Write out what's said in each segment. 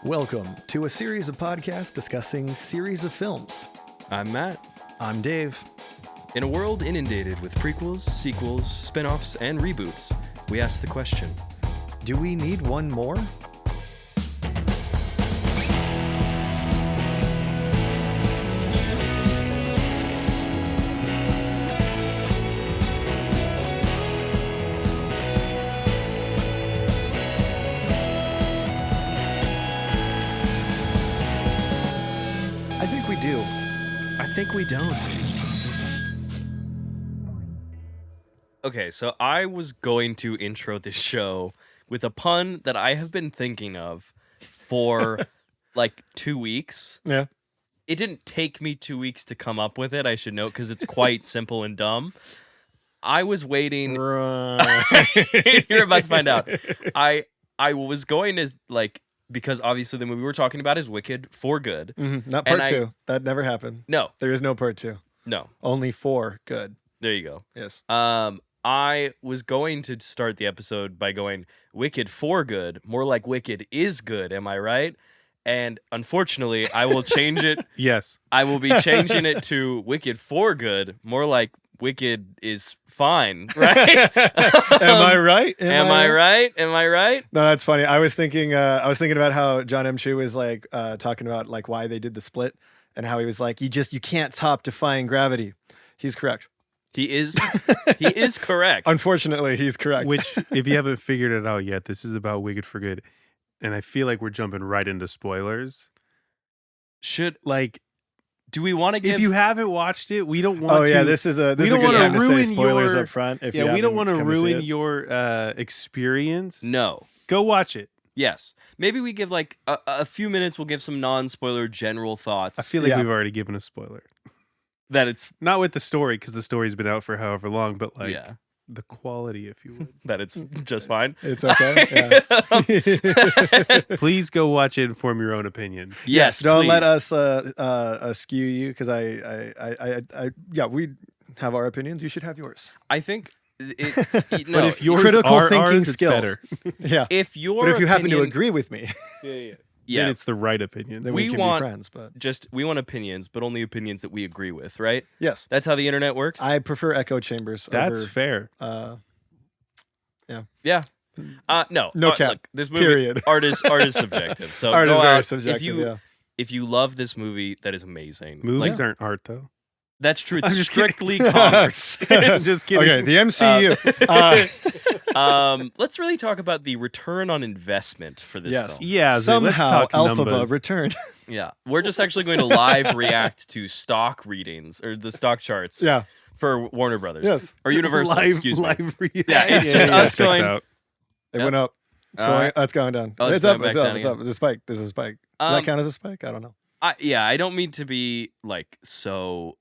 Welcome to a series of podcasts discussing series of films. I'm Matt. I'm Dave. In a world inundated with prequels, sequels, spin-offs, and reboots, we ask the question, Do we need one more? I think we do. I think we don't. Okay, so I was going to intro this show with a pun that I have been thinking of for like 2 weeks. Yeah. It didn't take me 2 weeks to come up with it, I should note, because it's quite simple and dumb. I was waiting. Right. You're about to find out. I was going to, like, because obviously the movie we're talking about is Wicked for Good. Mm-hmm. Not part two. That never happened. No. There is no part two. No. Only for good. There you go. Yes. I was going to start the episode by going Wicked for Good, more like Wicked is good, am I right? And unfortunately, I will change it. Yes. I will be changing it to Wicked for Good, more like Wicked is fine, right? Am I right? Am I right? Am I right? No, that's funny. I was thinking about how Jon M was like talking about like why they did the split and how he was like, you can't top defying gravity. He's correct. He is correct. Unfortunately, he's correct. Which, if you haven't figured it out yet, this is about Wicked for Good. And I feel like we're jumping right into spoilers. Do we want to give? If you haven't watched it, we don't want to. Oh yeah, this is a good time to say spoilers up front. If we don't want to ruin your your experience. No. Go watch it. Yes. Maybe we give like a few minutes. We'll give some non-spoiler general thoughts. I feel like we've already given a spoiler. That it's not with the story, because the story's been out for however long, but like yeah. the quality, if you would. That it's just fine. It's okay. Yeah. Please go watch it and form your own opinion. Yes, don't please. let us skew you, because we have our opinions. You should have yours. I think But if yours critical are thinking ours, skills. it's better. Yeah. if your But if you happen to opinion- agree with me, Then it's the right opinion. then We we can want- be friends. But we want opinions, but only opinions that we agree with, right? yes, That's how the internet works. I prefer echo chambers. That's over, fair. yeah. No. No cap. Look, this movie. Period. Art is subjective. So Art go is very out. subjective. If you love this movie, that is amazing. Movies aren't art, though. That's true. It's I'm just strictly commerce. It's just kidding. Okay, the MCU. Let's really talk about the return on investment for this Yes. film. Yeah, let's Somehow talk Alphaba numbers. returned. Yeah. We're just actually going to live react to stock readings or the stock charts Yeah. for Warner Brothers. Yes. Or Universal, excuse me. live reaction. Yeah, it's just us checks going. out. It Yep. went up. It's going. It's going down. Oh, it's it's up. going It's back up. down It's up. There's a spike. There's a spike. Does that count as a spike? I don't know. I don't mean to be like so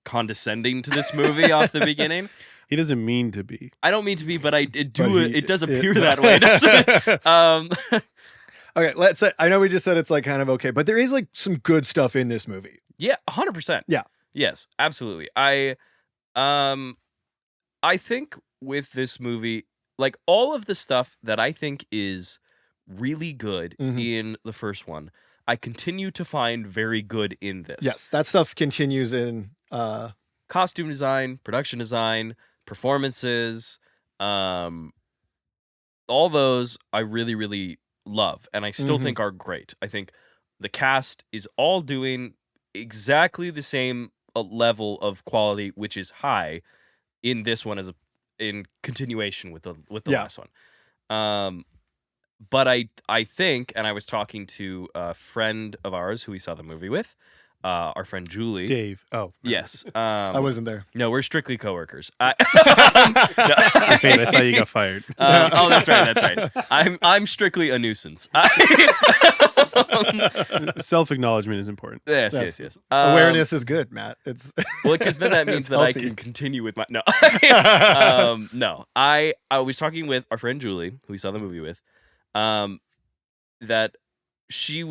condescending to this movie off the beginning. He doesn't mean to be. I don't mean to be, but But it does appear that way, doesn't it? Okay, let's say, I know we just said it's like kind of okay, but there is like some good stuff in this movie. Yeah, 100%. Yeah. Yes, absolutely. I think with this movie, like all of the stuff that I think is really good in the first one, I continue to find very good in this. Yes, that stuff continues in Costume design, production design, performances, all those I really, really love, and I still think are great. I think the cast is all doing exactly the same level of quality, which is high in this one in continuation with the last one. But I think, and I was talking to a friend of ours who we saw the movie with, our friend Julie. Dave. Oh. Yes. I wasn't there. No, we're strictly coworkers. Wait, I thought you got fired. Oh, that's right. I'm strictly a nuisance. Self-acknowledgement is important. Yes. Awareness is good, Matt. It's Well, because then that means It's that I healthy. can continue with my no. No. I was talking with our friend Julie, who we saw the movie with, that she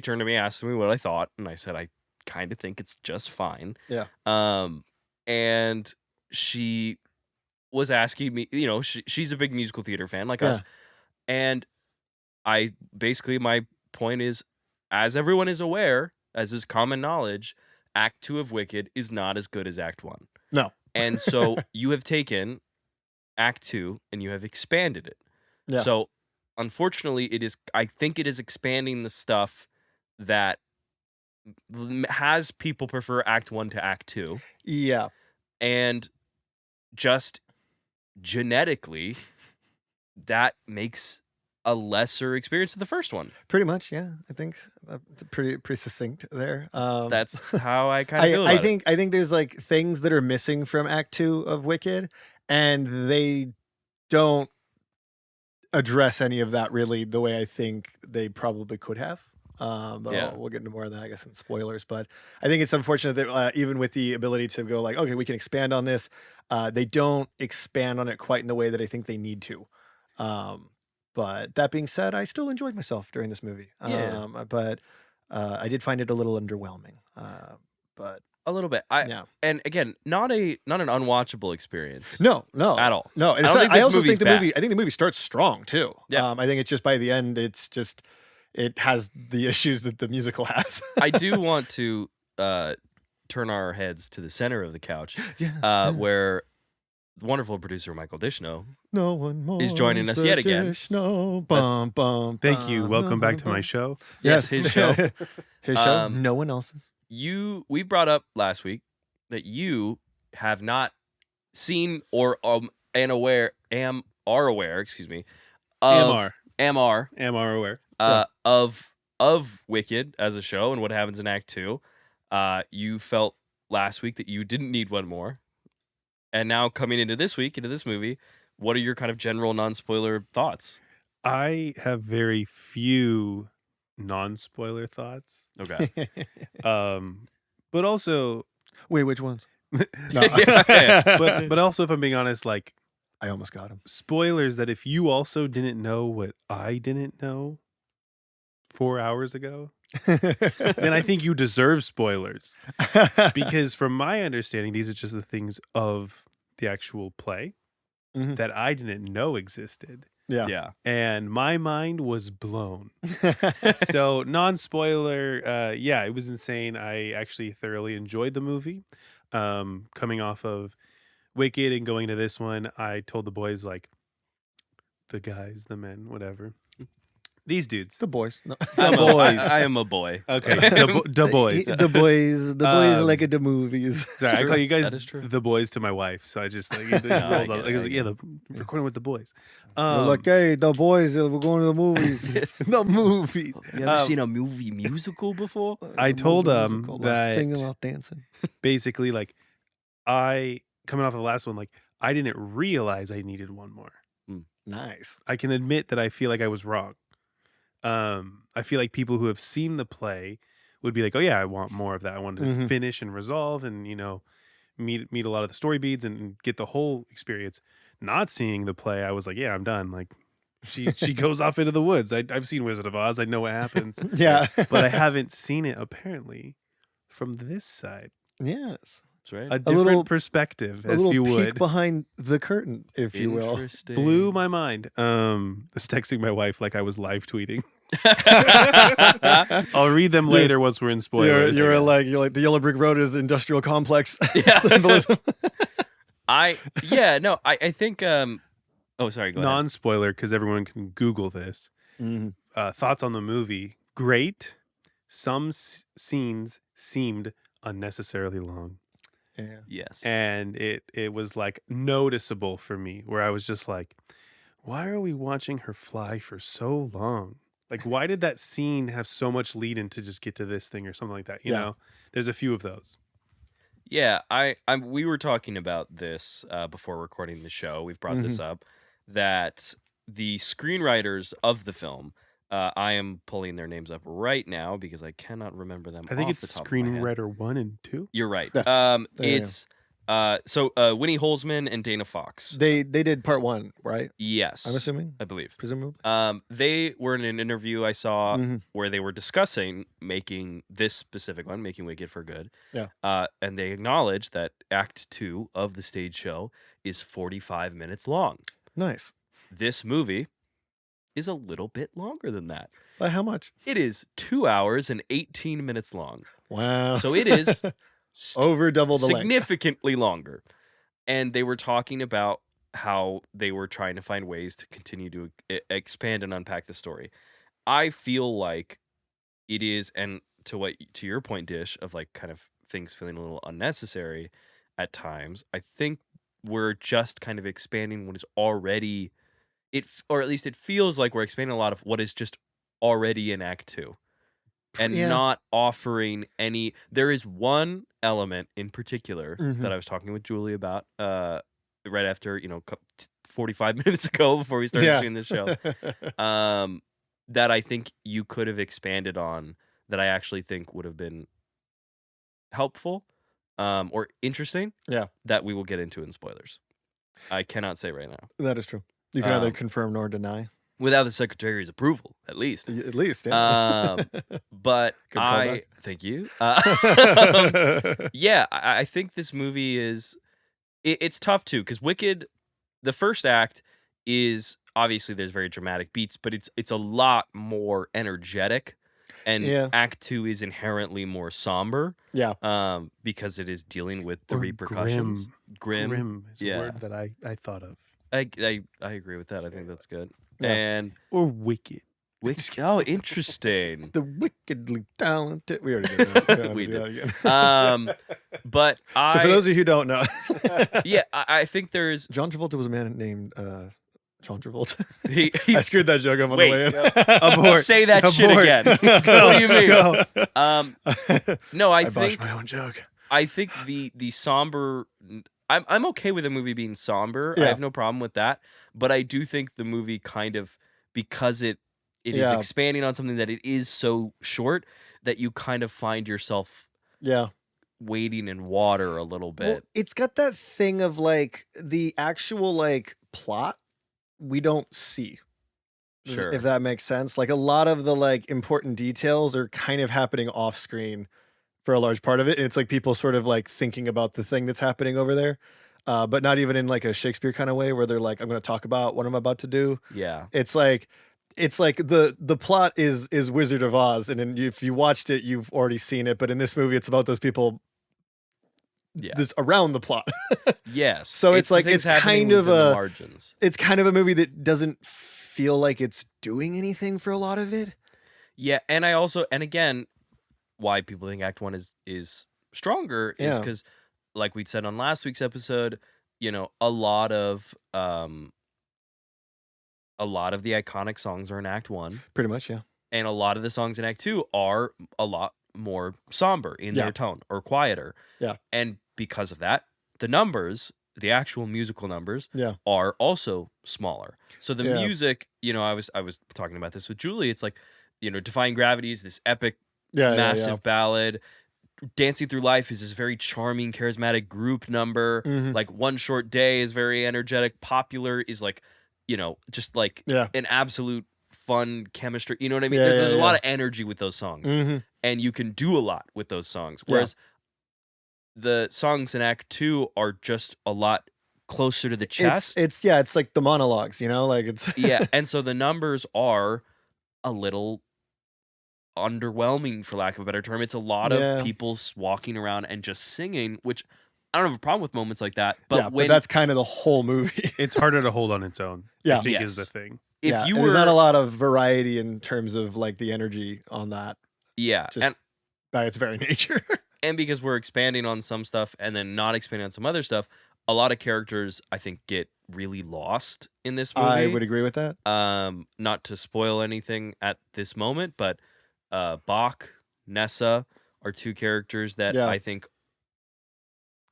turned to me, asked me what I thought, and I said I kind of think it's just fine. Yeah. And she was asking me, she's a big musical theater fan like us, and basically my point is, as everyone is aware, as is common knowledge, Act 2 of Wicked is not as good as Act 1. No. And so you have taken Act 2 and you have expanded it. Yeah. So unfortunately, I think it is expanding the stuff that has people prefer Act 1 to Act 2. Yeah. And just genetically, that makes a lesser experience of the first one. Pretty much, yeah. I think that's pretty succinct there. That's how I kind of feel about it. I think there's like things that are missing from Act 2 of Wicked, and they don't address any of that really the way I think they probably could have. But we'll get into more of that, I guess, in spoilers. But I think it's unfortunate that even with the ability to go like, okay, we can expand on this, they don't expand on it quite in the way that I think they need to. But that being said, I still enjoyed myself during this movie. Yeah. But I did find it a little underwhelming. But a little bit. yeah. And again, not an unwatchable experience. No, at all. No, and I also think the movie starts strong too. Yeah. I think it's just by the end, it has the issues that the musical has. I do want to turn our heads to the center of the couch, where the wonderful producer Michael Dishno no one is joining us yet again. Dishno. Bum, bum, Thank you. Welcome back to my show. Yes, his show. His show. No one else's. We brought up last week that you have not seen or are aware, excuse me, of aware of Wicked as a show and what happens in Act 2. You felt last week that you didn't need one more. And now coming into this week, into this movie, what are your kind of general non-spoiler thoughts? I have very few non-spoiler thoughts. Okay. But also, wait, which ones? No. But also, if I'm being honest, like, I almost got him. Spoilers that if you also didn't know what I didn't know 4 hours ago, then I think you deserve spoilers. Because from my understanding, these are just the things of the actual play that I didn't know existed. Yeah. And my mind was blown. So non-spoiler, it was insane. I actually thoroughly enjoyed the movie. Coming off of Wicked and going to this one, I told the boys, like, the guys, the men, whatever. These dudes. The boys. No. The boys. I am a boy. Okay. The boys. The boys. The boys like the movies. Sorry, I call you guys That is true. the boys to my wife. So I just like, recording with the boys. We're like, hey, the boys, we're going to the movies. The movies. You ever seen a movie musical before? I told them that singing while dancing. Basically, like, coming off of the last one, like, I didn't realize I needed one more. Nice. I can admit that I feel like I was wrong. I feel like people who have seen the play would be like, oh yeah, I want more of that. I want to finish and resolve and, meet a lot of the story beats and get the whole experience. Not seeing the play, I was like, yeah, I'm done. Like, she goes off into the woods. I've seen Wizard of Oz. I know what happens. Yeah. But I haven't seen it apparently from this side. Yes. That's right. A different perspective, if you would. Peek behind the curtain, if you will. Interesting. Blew my mind. I was texting my wife like I was live tweeting. I'll read them later once we're in spoilers. You're like the Yellow Brick Road is industrial complex symbolism. I think oh, sorry, go ahead. Non-spoiler, because everyone can Google this. Thoughts on the movie. Great. Some scenes seemed unnecessarily long. Yeah. Yes. And it was like noticeable for me, where I was just like, why are we watching her fly for so long? Like, why did that scene have so much lead in to just get to this thing or something like that? You know, there's a few of those. Yeah, we were talking about this before recording the show. We've brought this up, that the screenwriters of the film, I am pulling their names up right now because I cannot remember them. I think off it's the top of my head. screenwriter 1 and 2. You're right. Yes. It's Winnie Holzman and Dana Fox. They did part 1, right? Yes, I'm assuming. I believe. Presumably. They were in an interview I saw where they were discussing making this specific one, making Wicked for Good. Yeah. And they acknowledged that Act 2 of the stage show is 45 minutes long. Nice. This movie is a little bit longer than that. By how much? It is 2 hours and 18 minutes long. Wow. So it is over double the length. significantly longer. And they were talking about how they were trying to find ways to continue to expand and unpack the story. I feel like it is, and to your point, Dish, of like kind of things feeling a little unnecessary at times. I think we're just kind of expanding what is already or at least it feels like we're expanding a lot of what is just already in Act 2. And Yeah. not offering any. There is one element in particular Mhm. that I was talking with Julie about right after 45 minutes ago before we started shooting this show. That I think you could have expanded on, that I actually think would have been helpful or interesting. Yeah. That we will get into in spoilers. I cannot say right now. That is true. You can neither confirm nor deny. Without the secretary's approval, at least. At least, yeah. But Good callback. thank you. Yeah, I think this movie is. It's tough too, because Wicked, the first act is obviously there's very dramatic beats, but it's a lot more energetic, and Yeah. Act 2 is inherently more somber. Yeah. Because it is dealing with the Or repercussions. Grim is Yeah. a word that I thought of. I agree with that. I think that's good. Yeah. And Or wicked. oh, interesting. The wickedly talented. We already did that. We don't have We to do did. that again. But So for those of you who don't know, yeah, I think there's John Travolta was a man named John Travolta. he I screwed that joke up on Wait. the way in. Abort. say that shit Abort. again. Go, What do you mean? go. No, I botched think my own joke. I think the somber. I'm okay with a movie being somber. Yeah. I have no problem with that. But I do think the movie kind of, because it is Yeah. expanding on something that it is so short, that you kind of find yourself Yeah. wading in water a little bit. Well, it's got that thing of like the actual like plot we don't see. Sure. If that makes sense. Like a lot of the like important details are kind of happening off screen for a large part of it. And it's like people sort of like thinking about the thing that's happening over there. But not even in like a Shakespeare kind of way where they're like, I'm going to talk about what I'm about to do. Yeah. It's like the plot is Wizard of Oz, and then if you watched it, you've already seen it. But in this movie, it's about those people Yeah. that's around the plot. Yes. So it's the like things it's happening kind of within the a margins. it's kind of a movie that doesn't feel like it's doing anything for a lot of it. Yeah, and I also, and again, why people think Act 1 is stronger is Yeah. because, like we said on last week's episode, a lot of the iconic songs are in Act 1, Pretty much, yeah. and a lot of the songs in Act 2 are a lot more somber in Yeah. their tone or quieter. Yeah. And because of that, the numbers, the actual musical numbers, Yeah. are also smaller. So the Yeah. music, I was talking about this with Julie. It's like, Defying Gravity is this epic, Yeah, massive ballad. Dancing Through Life is this very charming, charismatic group number. Mhm. Like One Short Day is very energetic. Popular is like, just like Yeah. an absolute fun chemistry. You know what I mean? Yeah, There's yeah, a lot yeah. of energy with those songs, Mhm. and you can do a lot with those songs. Yeah. Whereas the songs in Act 2 are just a lot closer to the chest. It's like the monologues, like it's Yeah, and so the numbers are a little underwhelming, for lack of a better term. It's a lot Yeah. of people walking around and just singing, which I don't have a problem with moments like that. But yeah, when but that's kind of the whole movie. It's harder to hold on its own. Yeah. I think Yes. is the thing. if Yeah, you and were there's not a lot of variety in terms of like the energy on that yeah, just- by its very nature. and because we're expanding on some stuff and then not expanding on some other stuff, a lot of characters I think get really lost in this movie. I would agree with that. Not to spoil anything at this moment, but Bach, Nessa are two characters that Yeah. I think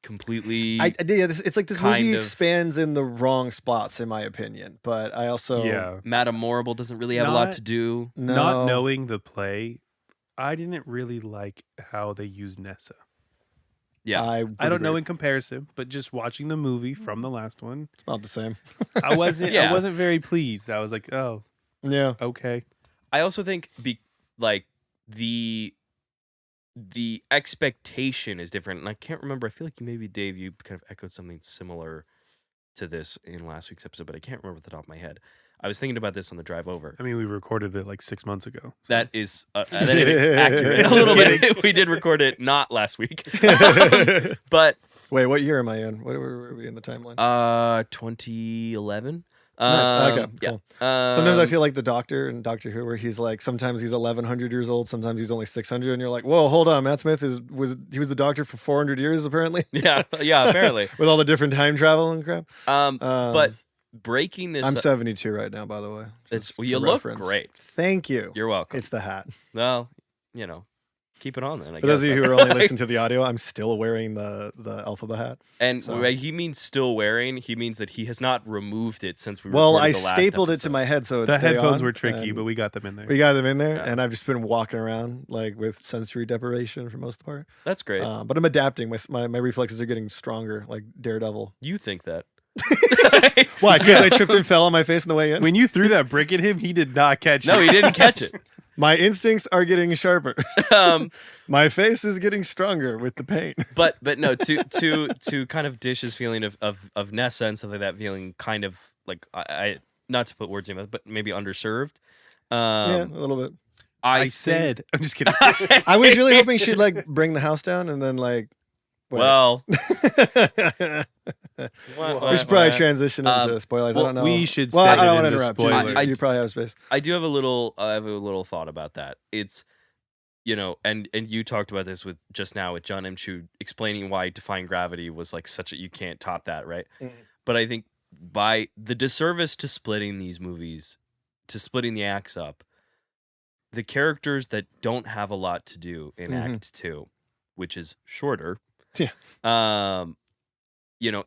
completely It's like this kind movie of- expands in the wrong spots, in my opinion. But I also Yeah. Madame Morrible doesn't really have a lot Not- to do. no, Not knowing the play, I didn't really like how they used Nessa. Yeah. I I don't know agree. in comparison, but just watching the movie from the last one, It's not the same. I wasn't Yeah. I wasn't very pleased. I was like, oh, Yeah, okay. I also think the expectation is different, and I can't remember. I feel like maybe Dave, you kind of echoed something similar to this in last week's episode, but I can't remember at the top of my head. I was thinking about this on the drive over. I mean, we recorded it like 6 months ago. So. That is accurate. A little bit. We did record it not last week, but wait, what year am I in? What were we in the timeline? 2011. Nice. Okay, cool. Yeah. Sometimes I feel like the Doctor in Doctor Who, where he's like, sometimes he's 1100 years old, sometimes he's only 600, and you're like, whoa, hold on, Matt Smith was the Doctor for 400 years apparently. Yeah, apparently with all the different time travel and crap. But breaking this, I'm 72 right now, by the way. You look great. Thank you. You're welcome. It's the hat. Well, keep it on then. For those of you who are only listening to the audio, I'm still wearing the Alphaba hat. And when he means still wearing, he means that he has not removed it since we Well, I recorded the last stapled it episode. to my head so the it's headphones were tricky, but we got them in there. We got them in there, Yeah. and I've just been walking around like with sensory deprivation for most of the part. That's great. But I'm adapting. My reflexes are getting stronger, like Daredevil. You think that? Why? Because I tripped and fell on my face on the way in? When you threw that brick at him, he did not catch it. No, he didn't catch it. My instincts are getting sharper. Um, My face is getting stronger with the pain. but no, to kind of dish his feeling of Nessa and stuff like that, feeling kind of like I not to put words in it, but maybe underserved. Yeah, a little bit. I said, I'm just kidding. I was really hoping she'd like bring the house down and then like. Well, we should probably transition into spoilers. I don't know. We should. Well, set I don't it want to into interrupt. spoilers. You probably have space. I do have I have a little thought about that. It's, and you talked about this with just now with Jon M explaining why defying gravity was like you can't top that, right? Mhm. But I think by the disservice to splitting these movies, to splitting the acts up, the characters that don't have a lot to do in Act 2, which is shorter. Yeah.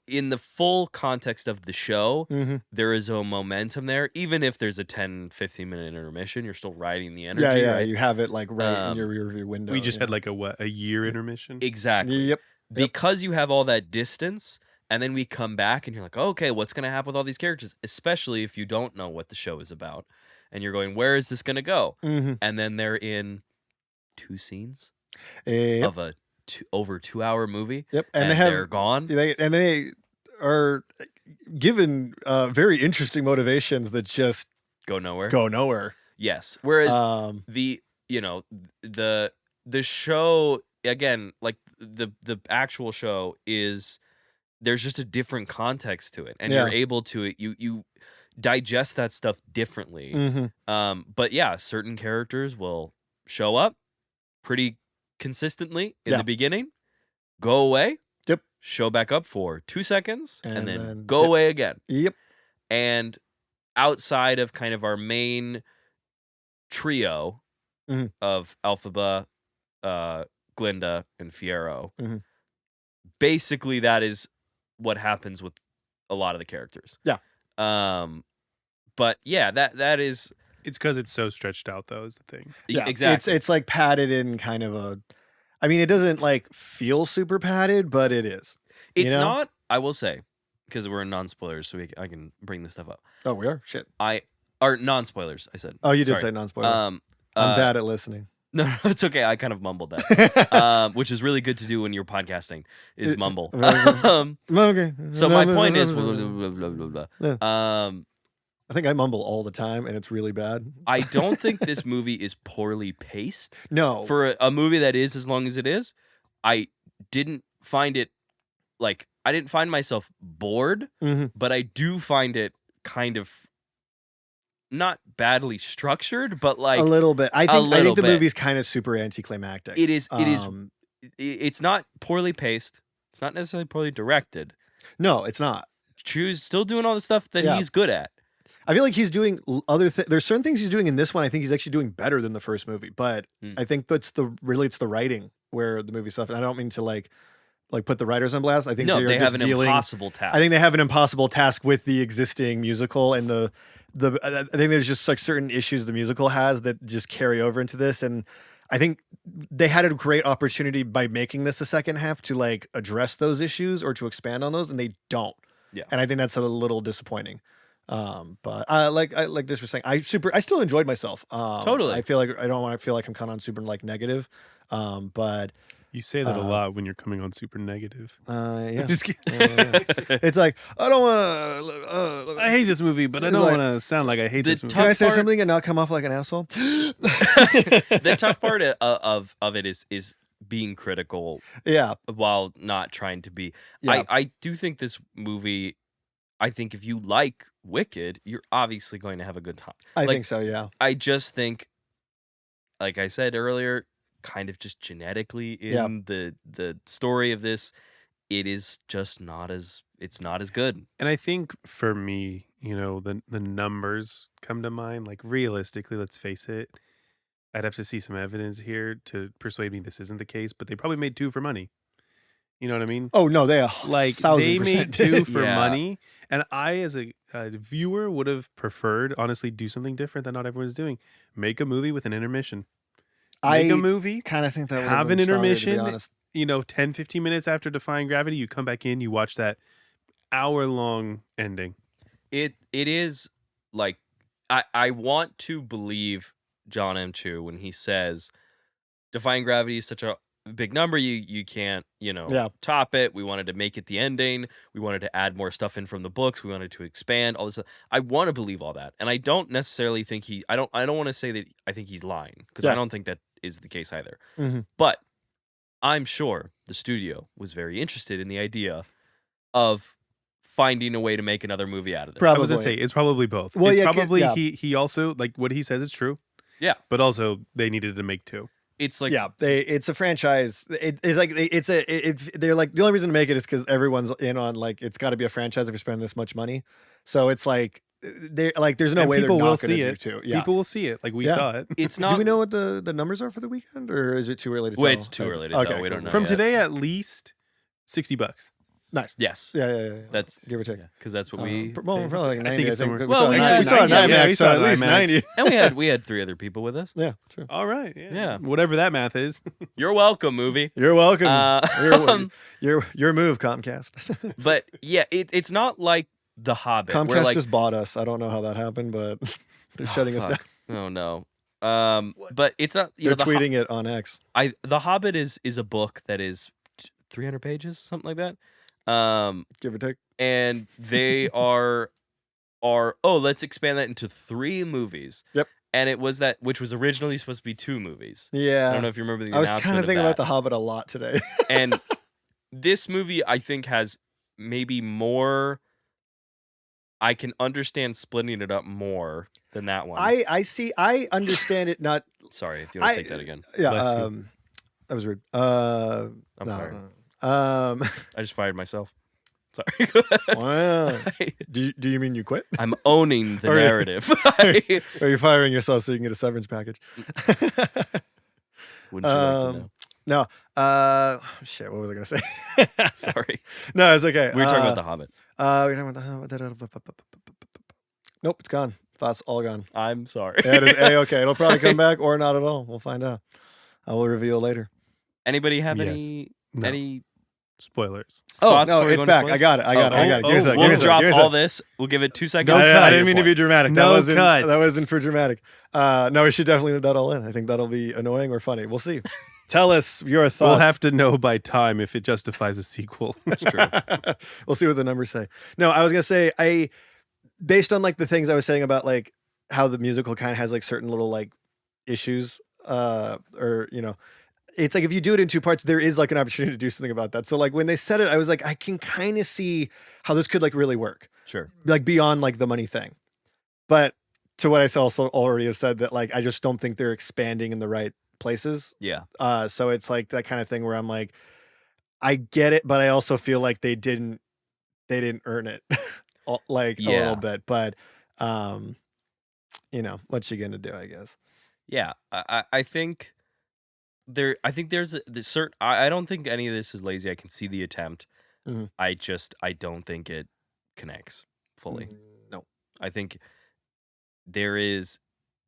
In the full context of the show, Mm-hmm. there is a momentum there. Even if there's a 10, 15-minute intermission, you're still riding the energy. Yeah, right? You have it like right in your rear view window. We just had like a year intermission. Exactly. Yep. Because you have all that distance, and then we come back and you're like, okay, what's going to happen with all these characters? Especially if you don't know what the show is about. And you're going, where is this going to go? Mm-hmm. And then they're in 2 scenes Yep. of a over 2-hour movie. Yep. And they're gone. They are given very interesting motivations that just Go nowhere. go nowhere. Yes. Whereas the show, again, like the actual show is, there's just a different context to it, and you're able to you digest that stuff differently. Mm-hmm. But yeah, certain characters will show up pretty consistently in the beginning, go away, show back up for 2 seconds, and then go away again. Yep. And outside of kind of our main trio of Alphaba, Glinda, and Fiyero, basically that is what happens with a lot of the characters. Yeah. But yeah, that is. It's because it's so stretched out, though, is the thing. Yeah, exactly. It's like padded in kind of a. I mean, it doesn't like feel super padded, but it is. It's not. I will say, because we're in non-spoilers, so I can bring this stuff up. Oh, we are? Shit. Or non-spoilers, I said. Oh, you did Sorry. say non-spoiler. I'm bad at listening. No, it's okay. I kind of mumbled that, which is really good to do when you're podcasting, is mumble. Okay. So my point is, blah, blah, blah, blah, blah. I think I mumble all the time, and it's really bad. I don't think this movie is poorly paced. No. For a movie that is as long as it is, I didn't find it, like, I didn't find myself bored, but I do find it kind of not badly structured, but like a little bit. I think the bit. movie's kind of super anticlimactic. It is. It's not poorly paced. It's not necessarily poorly directed. No, it's not. Still doing all the stuff that he's good at. I feel like he's doing other things. There's certain things he's doing in this one. I think he's actually doing better than the first movie. But I think it's the writing where the movie stuff. And I don't mean to like put the writers on blast. I think they have an impossible task. I think they have an impossible task with the existing musical and I think there's just like certain issues the musical has that just carry over into this. And I think they had a great opportunity by making this the second half to like address those issues or to expand on those, and they don't. Yeah. And I think that's a little disappointing. But like this was saying, I still enjoyed myself. Totally. I feel like I don't want to feel like I'm kind of on super like negative. But You say that a lot when you're coming on super negative. yeah, I'm just kidding. it's like I don't want. I hate this movie, but I It's don't like- want to sound like I hate this movie. Can I say part- something and not come off like an asshole? The tough part of it is being critical Yeah, while not trying to be. yeah. I do think this movie. I think if you like Wicked, you're obviously going to have a good time. I Like, think so. Yeah. I just think, like I said earlier, kind of just genetically in the story of this, it is just not as good. And I think for me, the numbers come to mind. Like realistically, let's face it, I'd have to see some evidence here to persuade me this isn't the case. But they probably made 2 for money. You know what I mean? Oh no, they Like 1000% they made 2 for Yeah. money, and I, as a viewer, would have preferred honestly do something different that not everyone's doing. Make a movie with an intermission. Make a movie. kind of think that would Have been an stronger, to be intermission. honest. 10, 15 minutes after Defying Gravity, you come back in, you watch that hour-long ending. It is like I want to believe Jon M too when he says Defying Gravity is such a big number, you can't Yeah. top it. We wanted to make it the ending. We wanted to add more stuff in from the books. We wanted to expand all this stuff. I want to believe all that, and I don't necessarily think I don't want to say that I think he's lying, because I Yeah. don't think that is the case either. Mhm. But I'm sure the studio was very interested in the idea of finding a way to make another movie out of this. I was gonna Probably. say it's probably both. Well, it's yeah, probably yeah. he also, like, what he says is true. Yeah. But also they needed to make 2. It's like Yeah, it's a franchise. It's like they're like the only reason to make it is because everyone's in on like it's got to be a franchise if you're spending this much money. So it's like they're like there's no And way they're people will not going see to do it. 2. Yeah. People will see it. Like we Yeah. saw it. it's Do not. we know what the numbers are for the weekend, or is it too early to tell? Well, it's too early to tell. We don't cool. know. From yet. today at least $60. Nice. Yes. Yeah. That's give or take. because that's what we. Well, probably like 90. I think it's I think. somewhere- Well, we had saw 90, an yeah, IMAX, we so saw at an least IMAX. 90. And we had 3 other people with us. Yeah, true. All right. Yeah. Whatever that math is. You're welcome, movie. You're welcome. Uh, Your move, Comcast. But yeah, it's not like The Hobbit. where Comcast like, just bought us. I don't know how that happened, but they're shutting us down. fuck. Oh no. But it's not. They're the tweeting it on X. The Hobbit is a book that is 300 pages, something like that. Give or take. And they are let's expand that into 3 movies. Yep. And it was which was originally supposed to be 2 movies. Yeah. I don't know if you remember the I was announcement kind of thinking that. about The Hobbit a lot today. And this movie, I think, has maybe more. I can understand splitting it up more than that one. I understand it not. Sorry if you want to I- take that again. Yeah. Bless you. That was rude. I'm No, sorry. no. I just fired myself. Sorry. Wow. Do you mean you quit? I'm owning the Or- narrative. Or are you firing yourself so you can get a severance package? Wouldn't you like to know? No. Shit. What was I gonna say? Sorry. No, it's okay. We were talking about The Hobbit. We're talking about the. Nope, it's gone. Thoughts all gone. I'm sorry. Yeah, it is A-okay. It'll probably come back or not at all. We'll find out. I will reveal later. Anybody have Yes. any No. Spoilers. thoughts Oh no, before we it's go into back. spoilers? I got it. I got it. Give me a sec. We'll Give me a sec. drop Give me a all sec. this. We'll give it 2 seconds. No I didn't cuts. mean to be dramatic. No That cuts. wasn't for dramatic. No, we should definitely leave that all in. I think that'll be annoying or funny. We'll see. Tell us your thoughts. We'll have to know by time if it justifies a sequel. That's true. We'll see what the numbers say. No, I was gonna say based on like the things I was saying about like how the musical kind of has like certain little like issues, or it's like if you do it in 2 parts, there is like an opportunity to do something about that. So like when they said it, I was like, I can kind of see how this could like really work, Sure. like beyond like the money thing. But to what I also already have said, that like I just don't think they're expanding in the right places. Yeah. So it's like that kind of thing where I'm like, I get it, but I also feel like they didn't earn it, like a Yeah. little bit. But what you gonna do, I guess. Yeah. I think there's certain. I don't think any of this is lazy. I can see the attempt. Mhm. I don't think it connects fully. No. I think there is.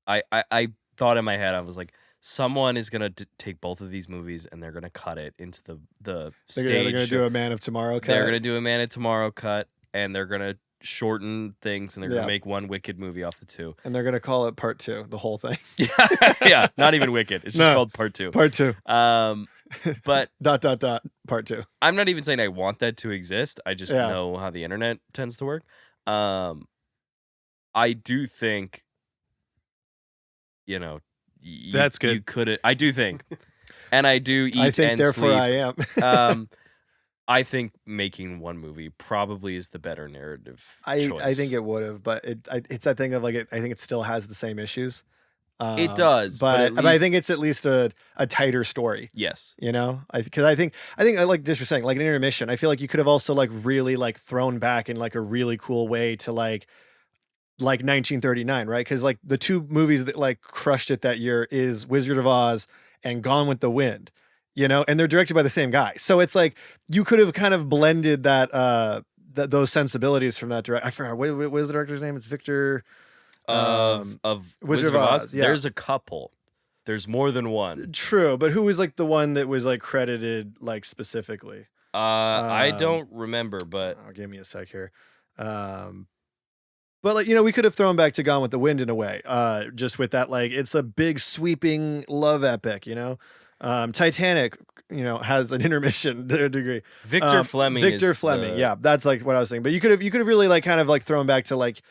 I thought in my head, I was like, someone is gonna take both of these movies and they're gonna cut it into the They're stage. gonna do a Man of Tomorrow cut. They're gonna do a Man of Tomorrow cut, and they're gonna shorten things and they're gonna make one Wicked movie off the two. And they're gonna call it part 2, the whole thing. Yeah, not even Wicked. It's just called part 2. Part 2. But part 2. I'm not even saying I want that to exist. I just know how the internet tends to work. I do think, that's good. You could. I do think, and I do eat. I think and therefore sleep. I am. I think making one movie probably is the better narrative choice. I think it would have, but it's that thing of like I think it still has the same issues. It does, but I think it's at least a tighter story. Yes, because I think like this was saying, like an intermission. I feel like you could have also like really like thrown back in like a really cool way to like 1939, right? Because like the two movies that like crushed it that year is Wizard of Oz and Gone with the Wind. And they're directed by the same guy. So it's like you could have kind of blended that those sensibilities from that director. I forgot what is the director's name? It's Victor of Wizard of Oz. Yeah. There's a couple. There's more than one. True, but who was like the one that was like credited like specifically? I don't remember, but give me a sec here. But like we could have thrown back to Gone with the Wind in a way. Just with that, like it's a big sweeping love epic. Titanic, has an intermission to a degree. Victor Fleming. Yeah, that's like what I was saying. But you could have really like kind of like thrown back to like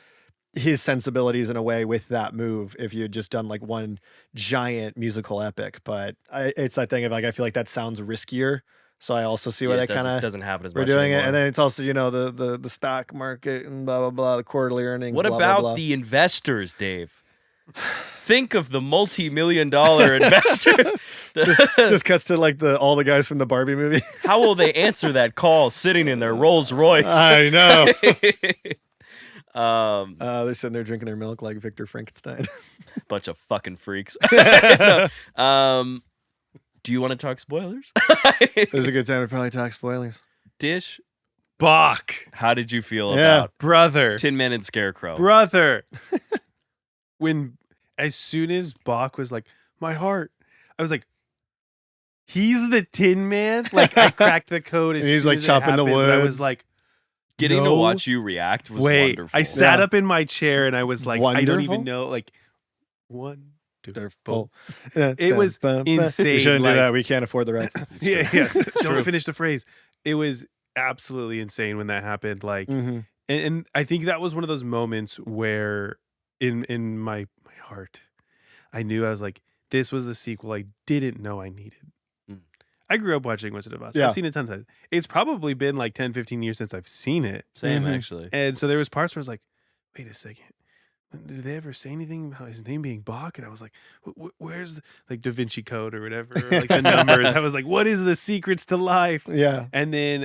his sensibilities in a way with that move if you had just done like one giant musical epic. But it's that thing of like I feel like that sounds riskier. So I also see why that kind of doesn't happen as much. We're doing anymore. it, and then it's also the stock market and blah blah blah, the quarterly earnings. What blah, about blah, blah. the investors, Dave? Think of the multi-million-dollar investors. just cuts to like all the guys from the Barbie movie. How will they answer that call sitting in their Rolls Royce? I know. They're sitting there drinking their milk like Victor Frankenstein. Bunch of fucking freaks. Do you want to talk spoilers? There's a good time to probably talk spoilers. Dish. Bach. How did you feel about brother? Tin Man and Scarecrow. Brother. As soon as Bach was like, my heart, I was like, he's the Tin Man? Like, I cracked the code as he's soon like as chopping the wood. I was like, getting to watch you react was wonderful. I sat up in my chair and I was like, wonderful? I don't even know, like, wonderful. It was insane. We shouldn't do that. We can't afford the rights. Yes. Don't finish the phrase. It was absolutely insane when that happened. Like, and I think that was one of those moments where in my heart, I knew I was like, this was the sequel I didn't know I needed. I grew up watching Wizard of Oz. Yeah. I've seen it 10 times. It's probably been like 10, 15 years since I've seen it. Same, actually. And so there was parts where I was like, wait a second. Did they ever say anything about his name being Bach? And I was like, where's like Da Vinci Code or whatever, or like the numbers? I was like, what is the secrets to life? Yeah. And then,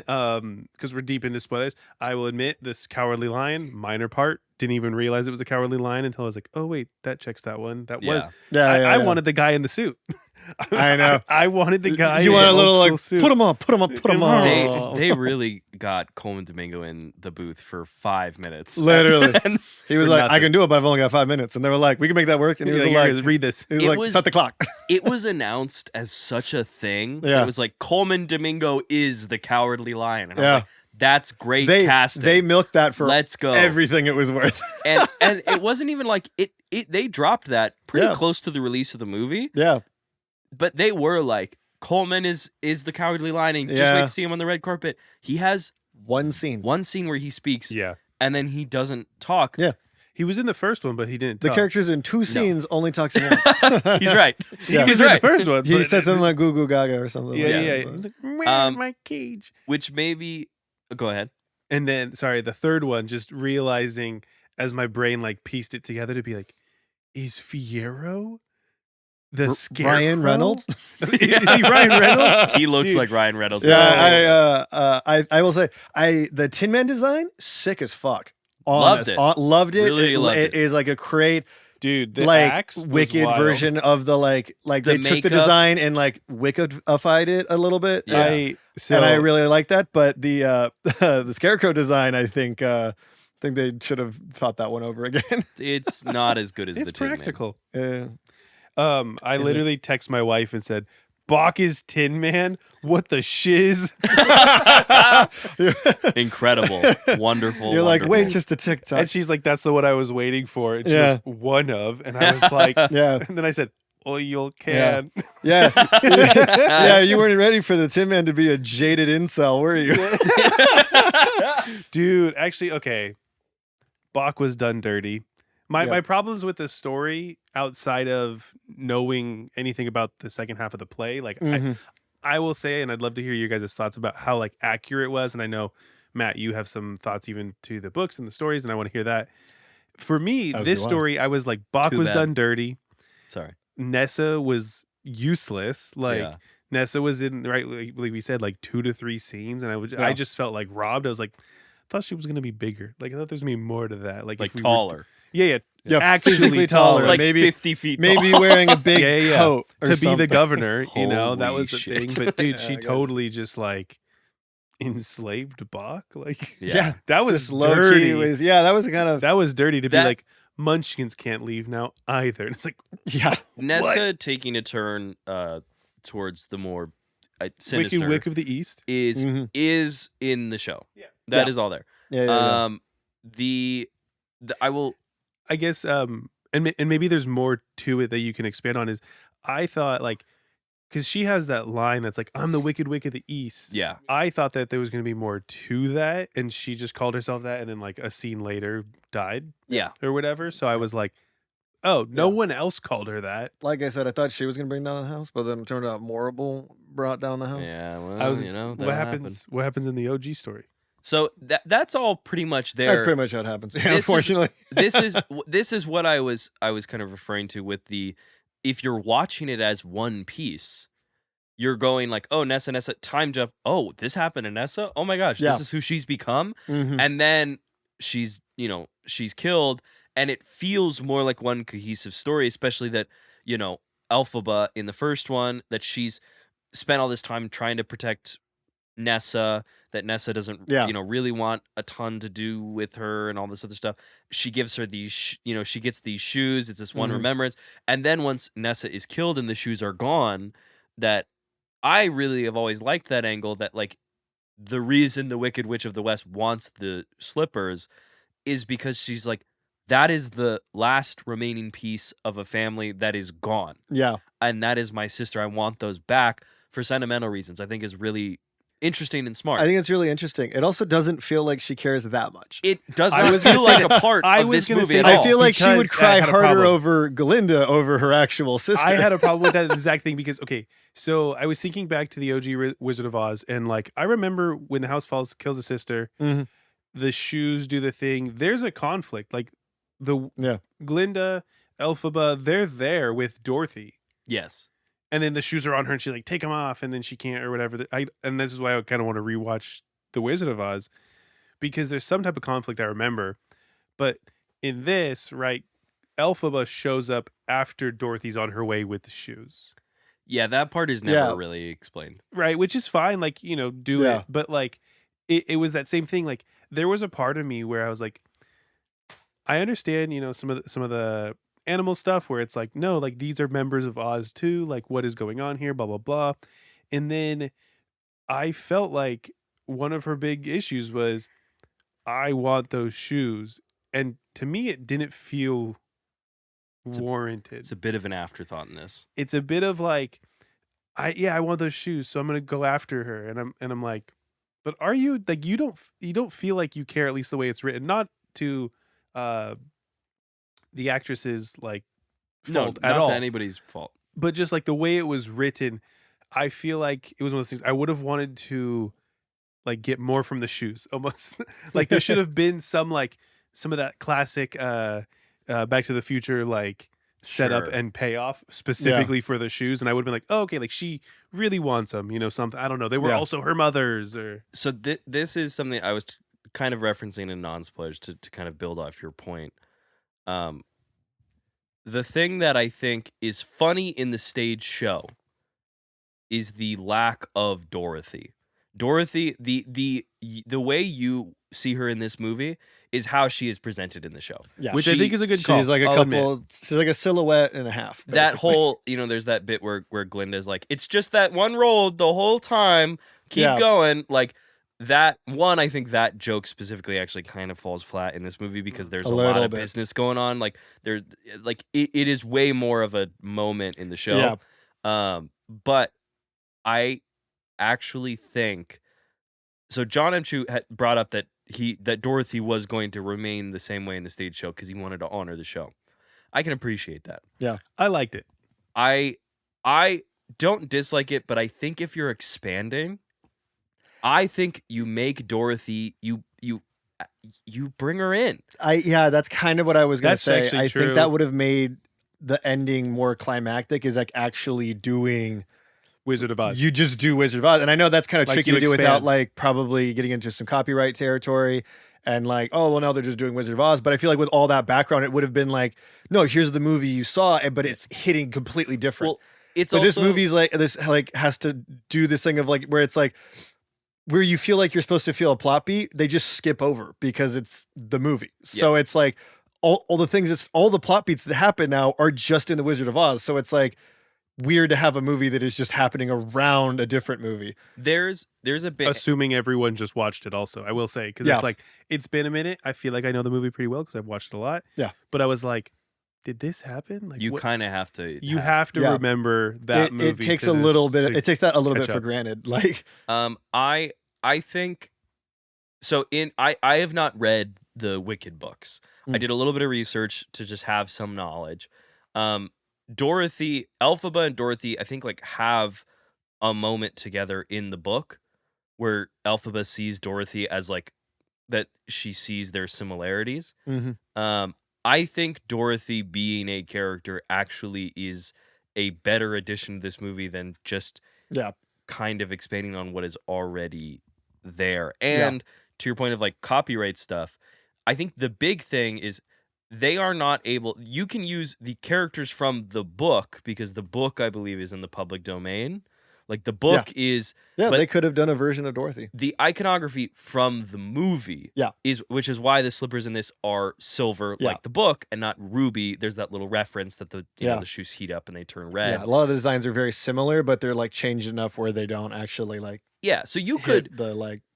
because we're deep into spoilers, I will admit this Cowardly Lion, minor part, didn't even realize it was a Cowardly Lion until I was like, oh wait, that checks that one. That was. I wanted the guy in the suit. I know. I wanted the guy. You in want a the little old like school suit. put him on. They really got Coleman Domingo in the booth for 5 minutes. Literally, he was like, nothing. "I can do it, but I've only got 5 minutes." And they were like, "We can make that work." And he was like, "Read this." He was like, "Set the clock." It was announced as such a thing. Yeah. It was like Coleman Domingo is the Cowardly Lion. And I was like, that's great casting. They milked that for Let's go. Everything it was worth. and it wasn't even like it. They dropped that pretty close to the release of the movie. Yeah. But they were like, Coleman is the Cowardly Lion. And just wait to see him on the red carpet. He has one scene where he speaks. Yeah. And then he doesn't talk. Yeah. He was in the first one, but he didn't The talk. character's in 2 scenes, only talks in 1. He's right. Yeah. He was in the first one. He but- said something like "Goo Goo Gaga" or something. Yeah. like He that. was like, "Where's my cage?" Which maybe... Go ahead. And then, sorry, the third one, just realizing as my brain like pieced it together to be like, is Fierro the Scarecrow? Ryan Reynolds? Is he Ryan Reynolds? He looks Dude. like Ryan Reynolds. Yeah, I will say, the Tin Man design, sick as fuck. Loved it. Loved it. Really loved it is like a great, Dude, the like axe was wicked wild. version of the like The they took the makeup. design and like wickified it a little bit. Yeah. And I really like that. But the the Scarecrow design, I think they should have thought that one over again. It's not as good as It's the Tin Man. practical. Yeah. I literally text my wife and said, Bach is Tin Man. What the shiz? Incredible, wonderful. You're like, wonderful. wait just a TikTok. And she's like, that's the one I was waiting for. And she Yeah. was one of. And I was like, Yeah. and then I said, oil can. Yeah. Yeah, you weren't ready for the Tin Man to be a jaded incel, were you? Dude, actually, okay. Bach was done dirty. My Yep. problems with the story outside of knowing anything about the second half of the play, like Mhm. I will say, and I'd love to hear your guys' thoughts about how like accurate it was. And I know, Matt, you have some thoughts even to the books and the stories, and I want to hear that. For me, As this do I. story, I was like, Bach Too was bad. done dirty. Sorry. Nessa was useless. Like Yeah. Nessa was in like we said, like 2 to 3 scenes, and Yeah. I just felt like robbed. I was like, I thought she was gonna be bigger. Like I thought there's gonna be more to that. Like if we were- taller, yeah, Yeah, actually physically taller. like maybe 50 feet tall. maybe wearing a big Yeah. coat or to be the something. governor. You know, that Holy was the shit. thing. But dude, Yeah, I she guess. totally just like enslaved Bach. Like Yeah. that was Just low dirty. key was that was kind of That was dirty to be That- like Munchkins can't leave now either. And it's like yeah. Nessa taking a turn towards the more sinister Wicked Wick of the East. is Mhm. is in the show. Yeah. That Yeah. is all there. Yeah. The I will. I guess and maybe there's more to it that you can expand on. Is I thought like because she has that line that's like I'm the Wicked Wick of the East. Yeah. I thought that there was going to be more to that, and she just called herself that, and then like a scene later died Yeah. or whatever. So I was like, oh, no Yeah. one else called her that. Like I said, I thought she was gonna bring down the house, but then it turned out Morrible brought down the house. Yeah. Well, I was that'll what happen. happens? What happens in the OG story? So that's all pretty much there. That's pretty much how it happens. Yeah, This is- unfortunately. this is what I was kind of referring to with the if you're watching it as one piece, you're going like, oh, Nessa, time jump. Oh, this happened to Nessa. Oh my gosh, Yeah. this is who she's become. Mhm. And then she's killed, and it feels more like one cohesive story, especially that Elphaba in the first one, that she's spent all this time trying to protect Nessa, that Nessa doesn't Yeah. really want a ton to do with her and all this other stuff. She gives her these she gets these shoes. It's this one Mhm. remembrance, and then once Nessa is killed and the shoes are gone, that I really have always liked that angle, that like the reason the Wicked Witch of the West wants the slippers is because she's like, that is the last remaining piece of a family that is gone, Yeah. and that is my sister. I want those back for sentimental reasons. I think is really interesting and smart. I think it's really interesting. It also doesn't feel like she cares that much. It does I not was gonna feel say like that. a part I of was this gonna movie say at that. all. I feel like she would because I cry had a harder problem. over Glinda over her actual sister. I had a problem with that exact thing because okay, so I was thinking back to the OG Wizard of Oz, and like I remember when the house falls, kills a sister, Mhm. the shoes do the thing. There's a conflict. Like the Yeah. Glinda, Elphaba, they're there with Dorothy. Yes. And then the shoes are on her, and she's like, "Take them off," and then she can't or whatever. And this is why I kind of want to rewatch The Wizard of Oz because there's some type of conflict I remember, but in this, right, Elphaba shows up after Dorothy's on her way with the shoes, Yeah, that part is never Yeah. really explained. right? Which is fine, like do Yeah. it, but like it was that same thing. Like there was a part of me where I was like, I understand, some of the animal stuff where it's like, no, like these are members of Oz too. Like what is going on here? Blah blah blah. And then I felt like one of her big issues was, I want those shoes, and to me, it didn't feel warranted. It's a bit of an afterthought in this. It's a bit of like, I want those shoes, so I'm gonna go after her, and I'm like, but are you like you don't feel like you care, at least the way it's written, not to the actress's like fault no, at not all, to anybody's fault. but just like the way it was written, I feel like it was one of those things I would have wanted to like get more from the shoes almost. Like there should have been some of that classic Back to the Future like setup Sure. and payoff specifically for the shoes, and I would have been like, oh, okay, like she really wants them, something, I don't know, they were Yeah. also her mother's or So this is something I was kind of referencing in non-spoilers to kind of build off your point. The thing that I think is funny in the stage show is the lack of Dorothy. Dorothy, the way you see her in this movie is how she is presented in the show. Yeah, Which I think is a good call. She's like a I'll admit. couple. She's like a silhouette and a half. That basically. whole, there's that bit where Glinda's like, it's just that one roll the whole time. Keep going. Like that one, I think that joke specifically actually kind of falls flat in this movie because there's a lot of business going on. Like there's like it is way more of a moment in the show. But I actually think so. Jon M had brought up that Dorothy was going to remain the same way in the stage show because he wanted to honor the show. I can appreciate that. Yeah, I liked it. I don't dislike it, but I think if you're expanding, I think you make Dorothy you bring her in. That's kind of what I was gonna say. I true. think that would have made the ending more climactic. Is like actually doing Wizard of Oz. You just do Wizard of Oz, and I know that's kind of Like tricky you to do expand. without like probably getting into some copyright territory. And like, oh well, now they're just doing Wizard of Oz. But I feel like with all that background, it would have been like, no, here's the movie you saw, but it's hitting completely different. Well, it's but also, this movie's like this like has to do this thing of like where it's like where you feel like you're supposed to feel a plot beat, they just skip over because it's the movie. So it's like all the things, all the plot beats that happen now are just in the Wizard of Oz. So it's like weird to have a movie that is just happening around a different movie. There's a bit, assuming everyone just watched it also, I will say, because it's like it's been a minute. I feel like I know the movie pretty well because I've watched it a lot. Yeah. But I was like, did this happen? Like you kind of have to remember that movie. It takes a little bit. It takes that a little bit for granted. Like I think so. I have not read the Wicked books. I did a little bit of research to just have some knowledge. Dorothy, Elphaba and Dorothy, I think like have a moment together in the book where Elphaba sees Dorothy as like that she sees their similarities. I think Dorothy being a character actually is a better addition to this movie than just kind of expanding on what is already there. And to your point of like copyright stuff, I think the big thing is they are not able, you can use the characters from the book because the book, I believe, is in the public domain. Like the book is... Yeah, they could have done a version of Dorothy. The iconography from the movie which is why the slippers in this are silver like the book and not ruby. There's that little reference that the the shoes heat up and they turn red. Yeah, a lot of the designs are very similar, but they're like changed enough where they don't actually like... Yeah, so you could...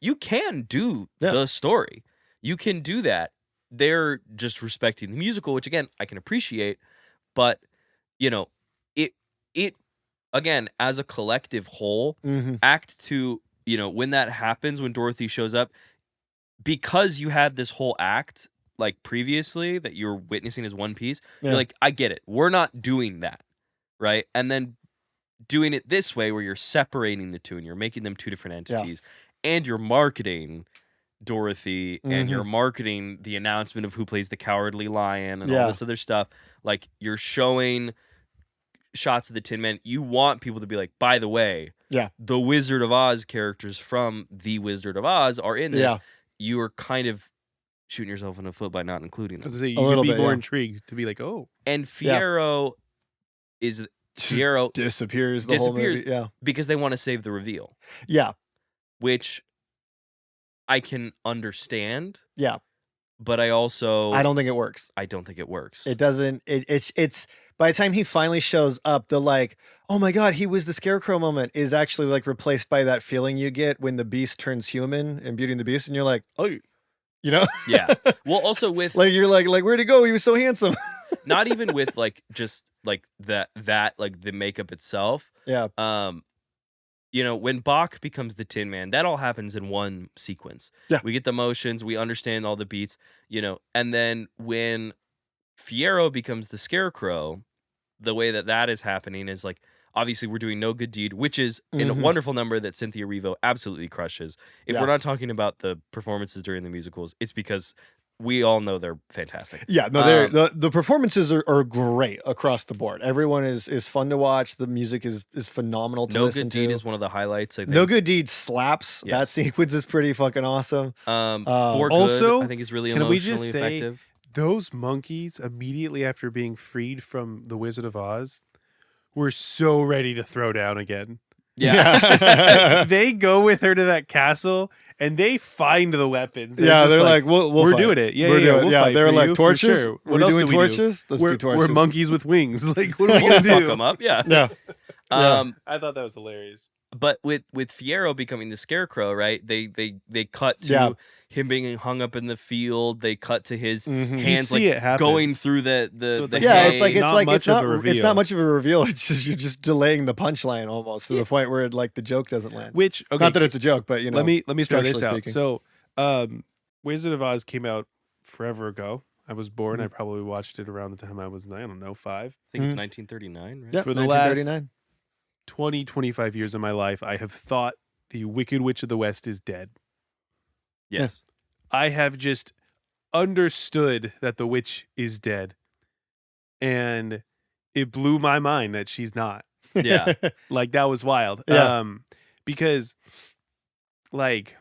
You can do the story. You can do that. They're just respecting the musical, which again, I can appreciate, but it again, as a collective whole, Act 2, when that happens, when Dorothy shows up, because you had this whole act like previously that you're witnessing as one piece, you're like, I get it. We're not doing that, right? And then doing it this way where you're separating the two and you're making them two different entities and you're marketing Dorothy and you're marketing the announcement of who plays the Cowardly Lion and all this other stuff. Like you're showing shots of the Tin Man. You want people to be like, by the way, the Wizard of Oz characters from the Wizard of Oz are in this. You are kind of shooting yourself in the foot by not including them. I was gonna say, you could be more intrigued to be like, oh. And Fiyero disappears the whole movie. Because they want to save the reveal. Which I can understand. But I don't think it works. I don't think it works. It doesn't. It's by the time he finally shows up, the like, oh my god, he was the Scarecrow moment is actually like replaced by that feeling you get when the Beast turns human in Beauty and the Beast, and you're like, oh, Well, also with like you're like where'd he go? He was so handsome. Not even with like just like that like the makeup itself. When Bach becomes the Tin Man, that all happens in one sequence. We get the motions, we understand all the beats, and then when Fiyero becomes the Scarecrow, the way that is happening is like, obviously we're doing No Good Deed, which is a wonderful number that Cynthia Erivo absolutely crushes. If we're not talking about the performances during the musicals, it's because we all know they're fantastic. The performances are great across the board. Everyone is fun to watch. The music is phenomenal to listen to. No Good Deed is one of the highlights, I think. No Good Deed slaps. That sequence is pretty fucking awesome. For also, Good, I think is really can we emotionally just say, effective. Those monkeys, immediately after being freed from the Wizard of Oz, were so ready to throw down again. Yeah. They go with her to that castle and they find the weapons. Yeah, just they're like, we're fight. Doing it. Yeah, we're yeah, doing it. we'll Yeah, fight they're for like you, for torches. sure. We're What else doing do we do? torches. Let's do torches. We're monkeys with wings. Like, what are we We'll gonna fuck do? them up. Yeah. Yeah. I thought that was hilarious. But with Fiyero becoming the Scarecrow, right? They cut to Yeah. him being hung up in the field. They cut to his Mhm. You hands see like it happen. going through the So it's like, Yeah, hay. it's like Not much of a it's not reveal. much of a reveal. It's just you're just delaying the punchline almost to the point where like the joke doesn't land. Which Not that it's a joke, but you know. let me throw this structurally out. speaking. So, Wizard of Oz came out forever ago. I was born. I probably watched it around the time I was, I don't know, 5. I think it's Mhm. 1939, right? Yeah, for the last 1939. 20, 25 years of my life, I have thought the Wicked Witch of the West is dead. Yes. I have just understood that the witch is dead. And it blew my mind that she's not. Yeah. Like, that was wild. Yeah. Because, like,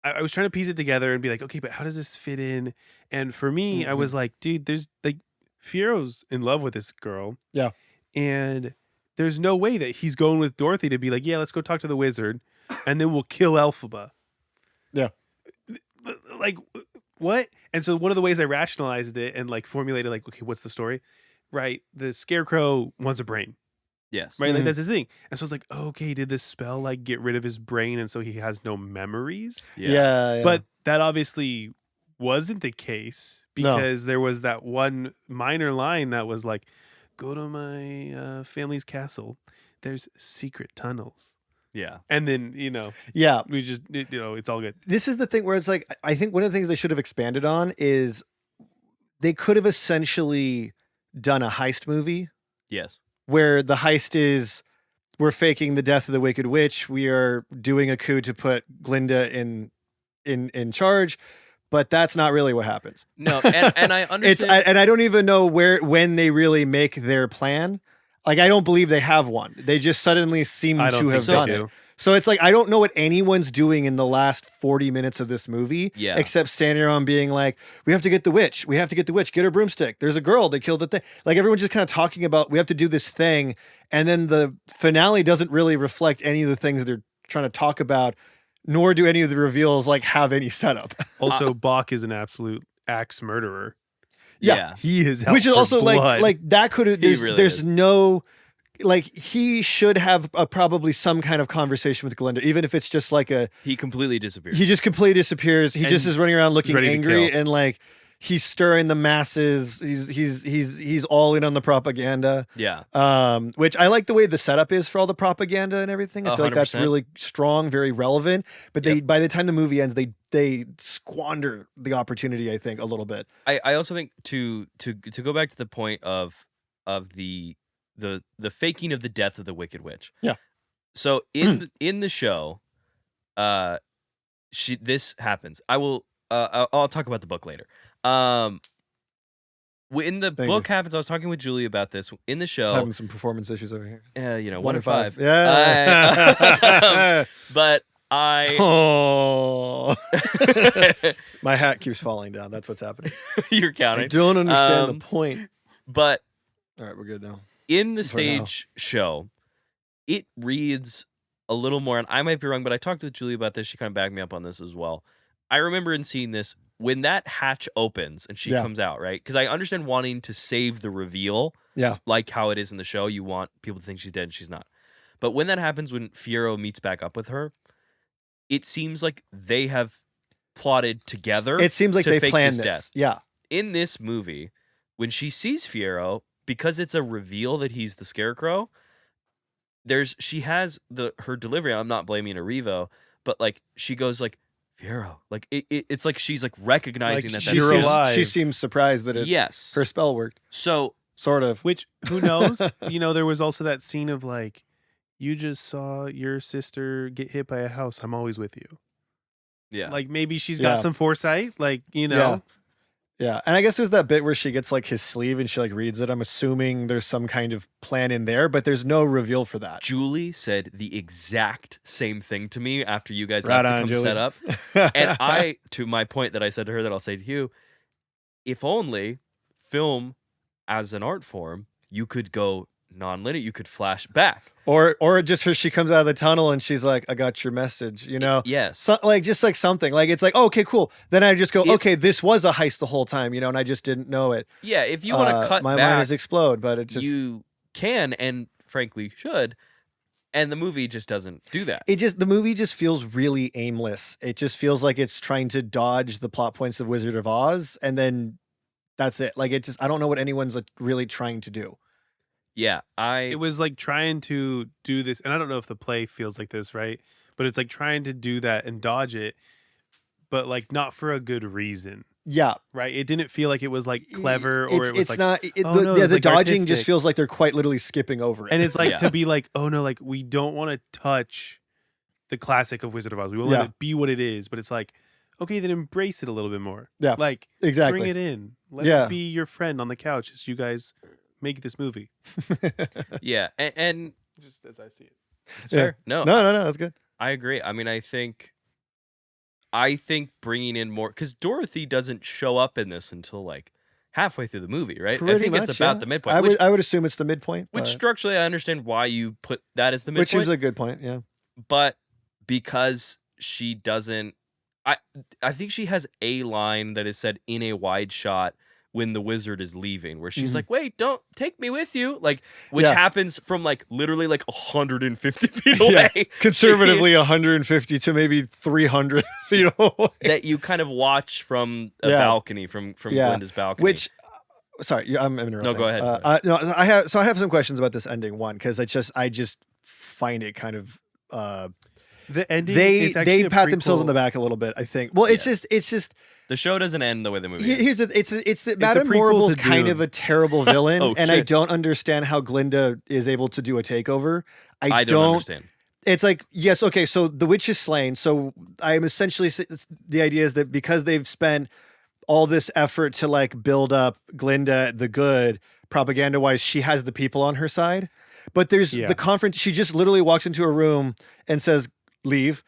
I was trying to piece it together and be like, okay, but how does this fit in? And for me, I was like, dude, there's like, Fiero's in love with this girl. Yeah. And there's no way that he's going with Dorothy to be like, yeah, let's go talk to the wizard and then we'll kill Elphaba. Yeah. Like, what? And so one of the ways I rationalized it and like formulated like, okay, what's the story? Right. The Scarecrow wants a brain. Yes. Right. Mhm. Like, that's his thing. And so it's like, okay, did this spell like get rid of his brain and so he has no memories? Yeah. But that obviously wasn't the case No. because there was that one minor line that was like, go to my family's castle. There's secret tunnels. Yeah. And then, yeah. we just, it's all good. This is the thing where it's like, I think one of the things they should have expanded on is they could have essentially done a heist movie Yes. where the heist is we're faking the death of the Wicked Witch. We are doing a coup to put Glinda in charge, but that's not really what happens. No, and I understand. And I don't even know when they really make their plan. Like, I don't believe they have one. They just suddenly seem I don't to think have they done do. it. So it's like, I don't know what anyone's doing in the last 40 minutes of this movie, Yeah. except standing around being like, we have to get the witch. We have to get the witch. Get her broomstick. There's a girl that killed the thing. Like, everyone's just kind of talking about, we have to do this thing. And then the finale doesn't really reflect any of the things they're trying to talk about, nor do any of the reveals like have any setup. Also, Bach is an absolute axe murderer. Yeah. He is out Which is for also blood. like that could have, He really there's is. no, like, he should have probably some kind of conversation with Glinda, even if it's just like He completely disappeared. he just completely disappears. He And just is running around looking ready to angry kill. and like he's stirring the masses. He's all in on the propaganda. Yeah. Which I like the way the setup is for all the propaganda and everything. I feel like that's 100%. really strong, very relevant. But they by the time the movie ends, they squander the opportunity, I think, a little bit. I also think to go back to the point of the faking of the death of the Wicked Witch. Yeah. So in the show, this happens. I'll talk about the book later. When the Thank book happens, I was talking with Julie about this. In the show, Having some performance issues over here. 1 in 5. Yeah. But I Oh. My hat keeps falling down. That's what's happening. you're I counting. don't understand the point. But All right, we're good now. in the For now. stage show, it reads a little more, and I might be wrong, but I talked with Julie about this. She kind of backed me up on this as well. I remember in seeing this, when that hatch opens and she Yeah. comes out, right? Because I understand wanting to save the reveal, Yeah. like how it is in the show. You want people to think she's dead and she's not. But when that happens, when Fiyero meets back up with her, it seems like they have plotted together. It seems like to they fake planned this this. death. Yeah. In this movie, when she sees Fiyero, because it's a reveal that he's the Scarecrow, she has her delivery. I'm not blaming Arivo, but like she goes like, Fiyero, like it's like she's like recognizing Like that you're that's alive. She seems surprised that Yes. her spell worked. So Sort of. Which, who knows? There was also that scene of like, you just saw your sister get hit by a house. I'm always with you. yeah, Like, maybe she's Yeah. got some foresight. Like, Yeah. Yeah. And I guess there's that bit where she gets like his sleeve and she like reads it. I'm assuming there's some kind of plan in there, but there's no reveal for that. Julie said the exact same thing to me after you guys Right left to on, come Julie. set up. And I, to my point that I said to her that I'll say to you, if only film as an art form, you could go non-linear. You could flash back. Or just her, she comes out of the tunnel and she's like, I got your message, you know? Yes. So, like, just like something. Like, it's like, oh, okay, cool. Then I just go, If- okay, this was a heist the whole time, you know, and I just didn't know it. Yeah, if you want to cut my back, mind is explode, but it just you can and frankly should. And the movie just doesn't do that. the movie just feels really aimless. It just feels like it's trying to dodge the plot points of Wizard of Oz, and then that's it. Like, it just, I don't know what anyone's like really trying to do. Yeah, It was like trying to do this, and I don't know if the play feels like this, right? But it's like trying to do that and dodge it, but like not for a good reason, Yeah, right? It didn't feel like it was like clever, or it was it's like, not. oh, no, The it's, like, dodging artistic. just feels like they're quite literally skipping over it. and it's like Yeah. to be like, oh no, like we don't want to touch the classic of Wizard of Oz. We want Yeah. it to be what it is, but it's like, okay, then embrace it a little bit more. Yeah, like exactly. bring it in. Let Yeah. it be your friend on the couch as you guys make this movie. yeah, and Just as I see it. it's Yeah. fair. No, No, that's good. I agree. I mean, I think bringing in more, because Dorothy doesn't show up in this until like halfway through the movie, right? I Pretty think much, it's about yeah. the midpoint. I would assume it's the midpoint. Which but- structurally, I understand why you put that as the which midpoint. seems a good point. Yeah. But because she doesn't, I think she has a line that is said in a wide shot when the wizard is leaving, where she's Mhm. like, "Wait, don't take me with you," like, which Yeah. happens from like literally like 150 feet Yeah. away. Conservatively 150 to maybe 300 feet away. That you kind of watch from a Yeah. balcony, from Yeah. Glinda's balcony. Which, sorry, I'm interrupting. go ahead. No, I have some questions about this ending one, because I just find it kind of The ending they is actually a pat themselves on prequel. the back a little bit, I think. Well, it's Yes. just the show doesn't end the way the movie ends. here's it's that Madame prequel Morrible's to kind Dune. of a terrible villain, Oh, and I shit. don't understand how Glinda is able to do a takeover. I don't understand. It's like, yes, okay, so the witch is slain. So I'm essentially, the idea is that because they've spent all this effort to like build up Glinda the good, propaganda wise, she has the people on her side. But there's Yeah. the conference, she just literally walks into a room and says, leave.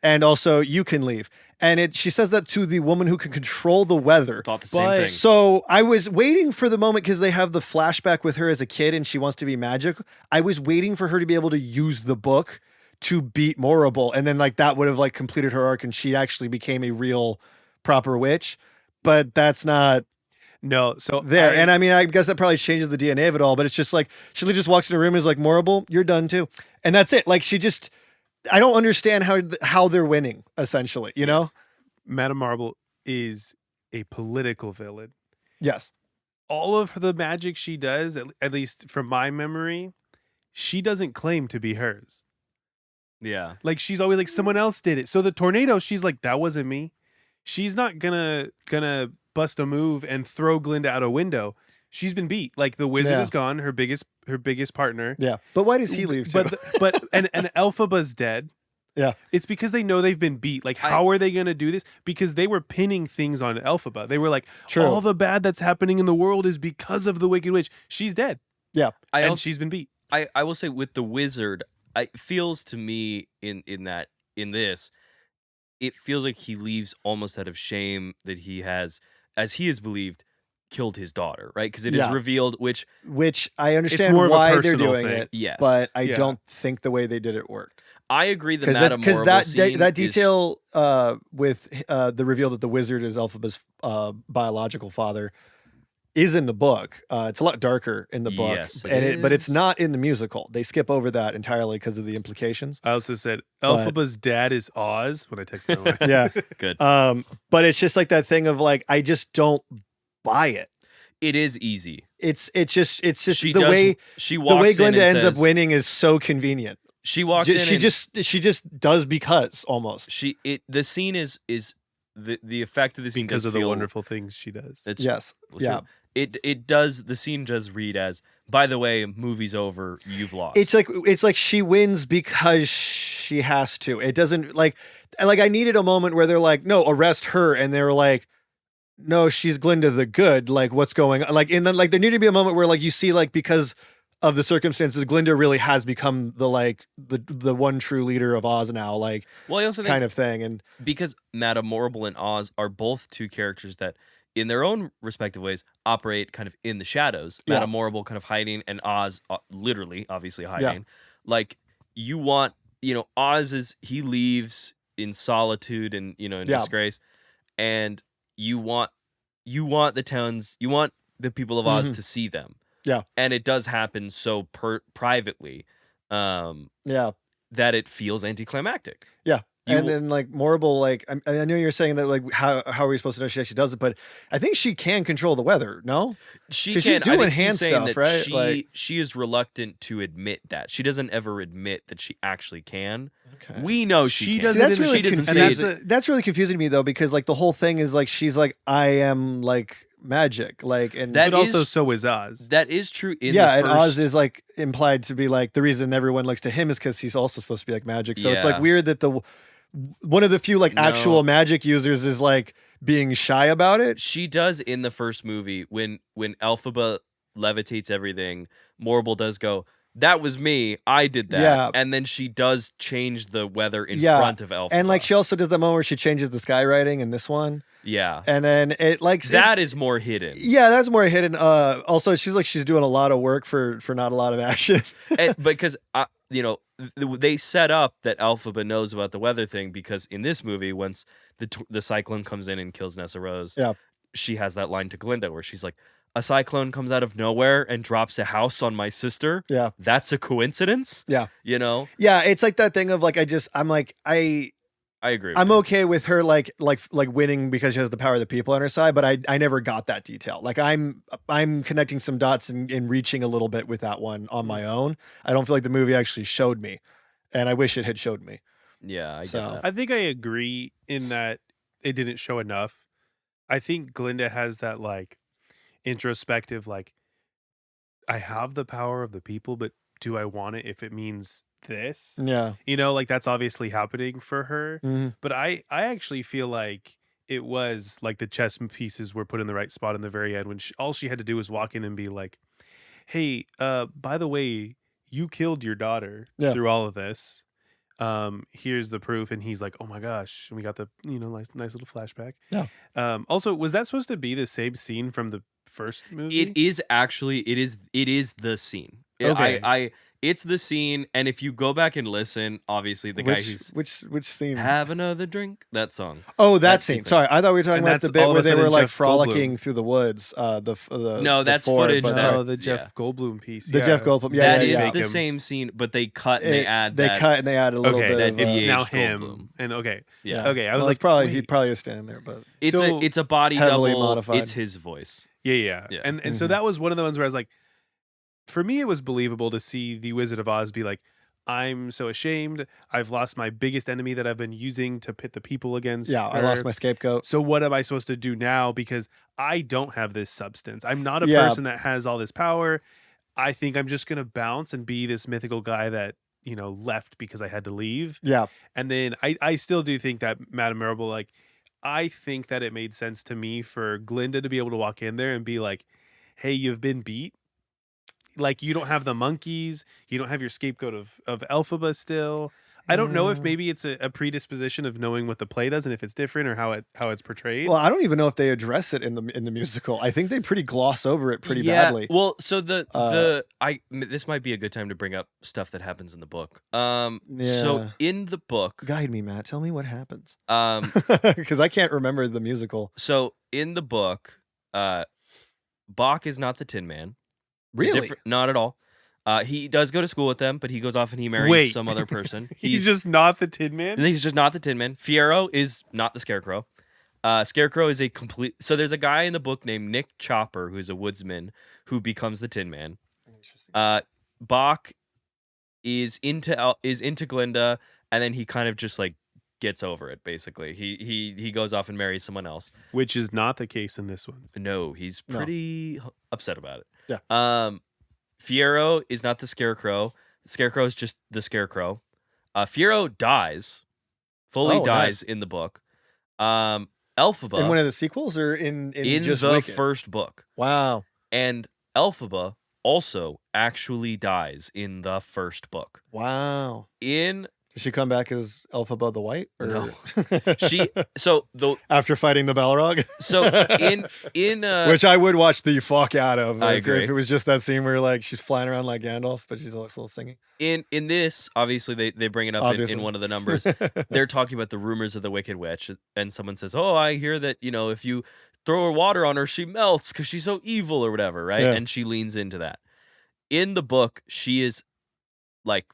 And also, you can leave. And she says that to the woman who can control the weather. Thought the same But- thing. So I was waiting for the moment, because they have the flashback with her as a kid and she wants to be magic. I was waiting for her to be able to use the book to beat Morrible, and then like that would have like completed her arc and she actually became a real proper witch. But that's not No, so there. And I mean, I guess that probably changes the DNA of it all, but it's just like she just walks in a room and is like, Morrible, you're done too. And that's it. Like I don't understand how they're winning, essentially, you know? Madame Marble is a political villain. Yes. All of the magic she does, at least from my memory, she doesn't claim to be hers. Yeah. Like she's always like someone else did it. So the tornado, she's like, that wasn't me. She's not gonna bust a move and throw Glinda out a window. She's been beat. Like the wizard Yeah. is gone, her biggest partner. Yeah. But why does he leave too? But and Elphaba's dead. Yeah. It's because they know they've been beat. Like, how are they going to do this? Because they were pinning things on Elphaba. They were like, True. all the bad that's happening in the world is because of the Wicked Witch. She's dead. Yeah. And she's been beat. I will say with the wizard, it feels to me in this, it feels like he leaves almost out of shame that he has, as he is believed, killed his daughter, right? Because it is Yeah. revealed, which I understand more of a why they're personal doing thing. it, yes, but I Yeah. don't think the way they did it worked. I agree that Because Madame Morrible scene that is- detail with the reveal that the wizard is Elphaba's biological father is in the book. It's a lot darker in the book, Yes, it and but it's is. not in the musical. They skip over that entirely because of the implications. I also said But- Elphaba's dad is Oz when I texted my wife. Yeah. good. But it's just like that thing of like, I just don't buy it. It is easy. It's just She the does- way she the walks way in Glinda and ends up says- winning is so convenient. She walks in. She and just does because almost. the scene is the effect of the scene because does of the feel- wonderful things she does. It's Yes. well, Yeah. true. It does. The scene does read as, by the way, movie's over. You've lost. It's like she wins because she has to. It doesn't like I needed a moment where they're like, no, arrest her, and they're like, no, she's Glinda the good. Like, what's going on? Like, and then like there needed to be a moment where like you see like because of the circumstances, Glinda really has become the one true leader of Oz now, like well, I also think kind of thing. And because Madame Morrible and Oz are both two characters that in their own respective ways, operate kind of in the shadows. Yeah. Madame Morrible kind of hiding, and Oz literally, obviously Yeah. hiding. Like, you want, Oz he leaves in solitude and, in Yeah. disgrace, and you want the towns, you want the people of Oz to see them. Yeah. And it does happen so privately, Yeah. that it feels anticlimactic. Yeah. You And then like Morrible, like I know you're saying that like how are we supposed to know she actually does it, but I think she can control the weather. No, She 'Cause can. she's doing I think hand he's saying stuff, that right? She Like- she is reluctant to admit that. She doesn't ever admit that she actually can. Okay. We know she She can. does See, it that's in the- really she doesn't confusing. say it. That's really confusing to me though, because like the whole thing is like she's like I am like magic, like and That But also, is- so is Oz. That is true in yeah, the and Oz first. is like implied to be like the reason everyone looks to him is because he's also supposed to be like magic. So it's like Yeah. weird that one of the few like No. actual magic users is like being shy about it. She does in the first movie when Elphaba levitates everything. Morrible does go, "That was me. I did that." Yeah. And then she does change the weather in Yeah, front of Elphaba. And like she also does that moment where she changes the skywriting in this one, yeah, and then it like that is more hidden. Yeah, that's more hidden. Also she's doing a lot of work for not a lot of action. Because they set up that Elphaba knows about the weather thing, because in this movie, once the cyclone comes in and kills Nessa Rose, Yeah. she has that line to Glinda where she's like, "A cyclone comes out of nowhere and drops a house on my sister. Yeah. That's a coincidence." Yeah. Yeah, it's like that thing of like I agree. with I'm you. okay with her like winning because she has the power of the people on her side, but I never got that detail. Like I'm connecting some dots and reaching a little bit with that one on my own. I don't feel like the movie actually showed me, and I wish it had showed me. Yeah, I So- get that. I think I agree in that it didn't show enough. I think Glinda has that like introspective, like, I have the power of the people, but do I want it if it means this? Yeah. Like that's obviously happening for her. Mhm. But I actually feel like it was like the chess pieces were put in the right spot in the very end when all she had to do was walk in and be like, "Hey, by the way, you killed your daughter Yeah. through all of this. Here's the proof." And he's like, "Oh my gosh." And we got the, nice little flashback. Yeah. Also, was that supposed to be the same scene from the first movie? It is actually it is the scene. Okay. It's the scene, and if you go back and listen, obviously the guy who's which scene? "Have Another Drink," that song. Oh, that that scene. sequence. Sorry, I thought we were talking And about the that's bit all of where a they were sudden like Jeff frolicking Goldblum. through the woods. No, the that's Ford, footage but, that- the Jeff yeah. Goldblum piece. The Jeff Goldblum. Yeah, That is yeah. the same scene, but they cut and they add They that. cut and they add a little Okay, bit that of. it's de-aged now Goldblum. him. And okay. Yeah. Okay, I was well, like, probably he wait. probably was standing there, but It's a body heavily double. modified. It's his voice. Yeah. Yeah. And so Mhm. that was one of the ones where I was like, for me, it was believable to see the Wizard of Oz be like, "I'm so ashamed. I've lost my biggest enemy that I've been using to pit the people against. yeah, I lost her. my scapegoat. So what am I supposed to do now? Because I don't have this substance. I'm not a Yeah. person that has all this power. I think I'm just gonna bounce and be this mythical guy that left because I had to leave." Yeah, And then I still do think that Madame Marable, like, I think that it made sense to me for Glinda to be able to walk in there and be like, "Hey, you've been beat. Like, you don't have the monkeys. You don't have your scapegoat of Elphaba still." I don't know if Yeah. maybe it's a predisposition of knowing what the play does and if it's different or how it's portrayed. well, I don't even know if they address it in the musical. I think they pretty gloss over it pretty Yeah, badly. Well, so this might be a good time to bring up stuff that happens in the book. So Yeah. in the book, Guide me, Matt. Tell me what happens, um, because I can't remember the musical. so in the book, Bach is not the Tin Man. It's a Really? different- not at all. He does go to school with them, but he goes off and he marries Wait. some other person. he's just not the Tin Man. He's just not the Tin Man. Fiyero is not the Scarecrow. Scarecrow is a complete. So there's a guy in the book named Nick Chopper who's a woodsman who becomes the Tin Man. Bach is into Glinda, and then he kind of just like gets over it. Basically, he goes off and marries someone else. Which is not the case in this one. No, he's No. pretty upset about it. Yeah. Fiyero is not the Scarecrow. The Scarecrow is just the Scarecrow. Fiyero dies, fully Oh, dies nice. in the book. Elphaba In one of the sequels, or in just the Wicked? first book, Wow. and Elphaba also actually dies in the first book. Wow. In Does she come back as Elphaba the White? Or... No. After fighting the Balrog? Which I would watch the fuck out of. I agree. If it was just that scene where like she's flying around like Gandalf, but she's also singing. In this, obviously they bring it up in one of the numbers. They're talking about the rumors of the Wicked Witch, and someone says, "Oh, I hear that, you know, if you throw water on her, she melts because she's so evil or whatever," right? Yeah. And she leans into that. In the book, she is like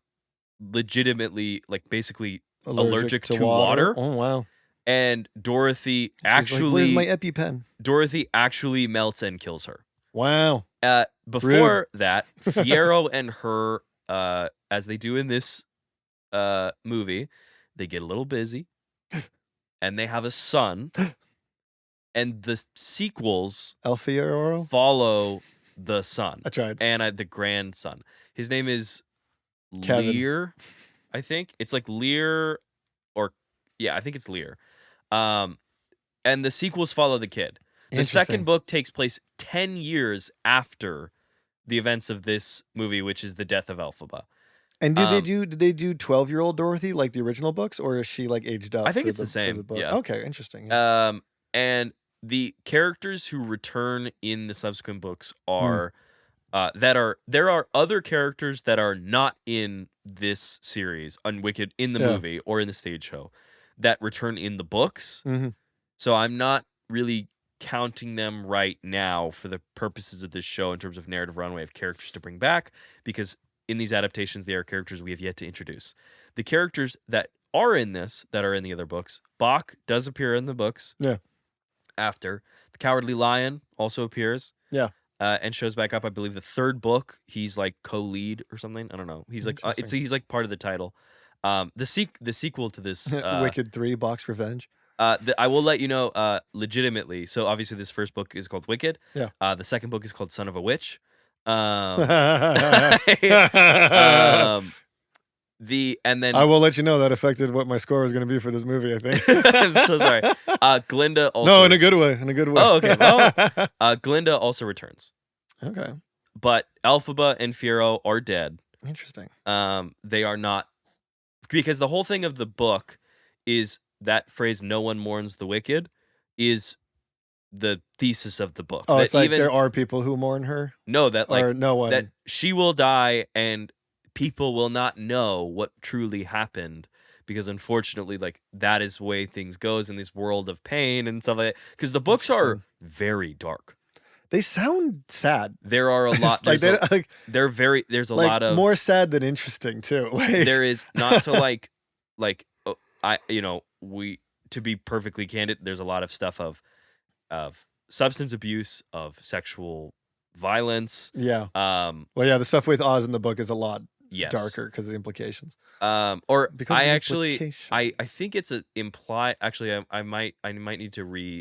legitimately, like basically allergic to water. Oh wow! And Dorothy where's my EpiPen? Dorothy actually melts and kills her. Wow. Before that, Fiyero and her, as they do in this movie, they get a little busy, and they have a son. And the sequels Fiyero follow the son. I tried. And the grandson. His name is Kevin. Lear, I think. It's like Lear, I think it's Lear. And the sequels follow the kid. The second book takes place 10 years after the events of this movie, which is the death of Elphaba. And did they do 12-year-old Dorothy like the original books, or is she like aged up? I think it's the same. The book? Yeah. Okay, interesting. Yeah. And the characters who return in the subsequent books are there are other characters that are not in this series on Wicked in the movie or in the stage show that return in the books. Mm-hmm. So I'm not really counting them right now for the purposes of this show in terms of narrative runway of characters to bring back, because in these adaptations they are characters we have yet to introduce. The characters that are in this that are in the other books, Bach does appear in the books. Yeah. After the Cowardly Lion also appears. Yeah. And shows back up. I believe the third book he's like co-lead or something. I don't know. He's like he's like part of the title. The sequel to this Wicked 3 Bach's Revenge. I will let you know legitimately. So obviously this first book is called Wicked. Yeah. The second book is called Son of a Witch. And then I will let you know that affected what my score was going to be for this movie, I think. I'm so sorry. Glinda also. No, in a good way. In a good way. Oh, okay. Well, Glinda also returns. Okay. But Elphaba and Fiyero are dead. Interesting. They are not, because the whole thing of the book is that phrase "no one mourns the wicked" is the thesis of the book. Oh, it's like there are people who mourn her? No, that like or no one. That she will die and people will not know what truly happened, because unfortunately, like, that is the way things goes in this world of pain and stuff like that. Because the books are very dark. They sound sad. There are a lot. There's a lot of more sad than interesting too. There is not to to be perfectly candid. There's a lot of stuff of substance abuse, of sexual violence. Yeah. Well, yeah, the stuff with Oz in the book is a lot darker because of the implications. I think it's a imply. Actually, I might need to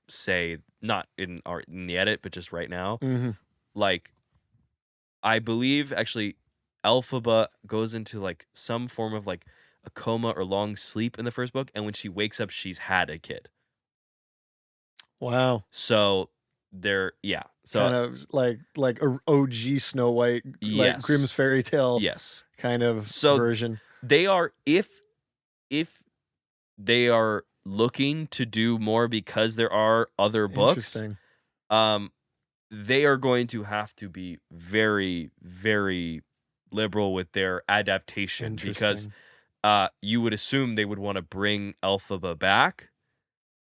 say, not in the edit, but just right now. Mm-hmm. Like, I believe actually Elphaba goes into like some form of like a coma or long sleep in the first book, and when she wakes up, she's had a kid. Wow. So so kind of like a OG Snow White, like Grimm's fairy tale, kind of version. They are, if they are looking to do more because there are other books, they are going to have to be very, very liberal with their adaptation, because you would assume they would want to bring Elphaba back.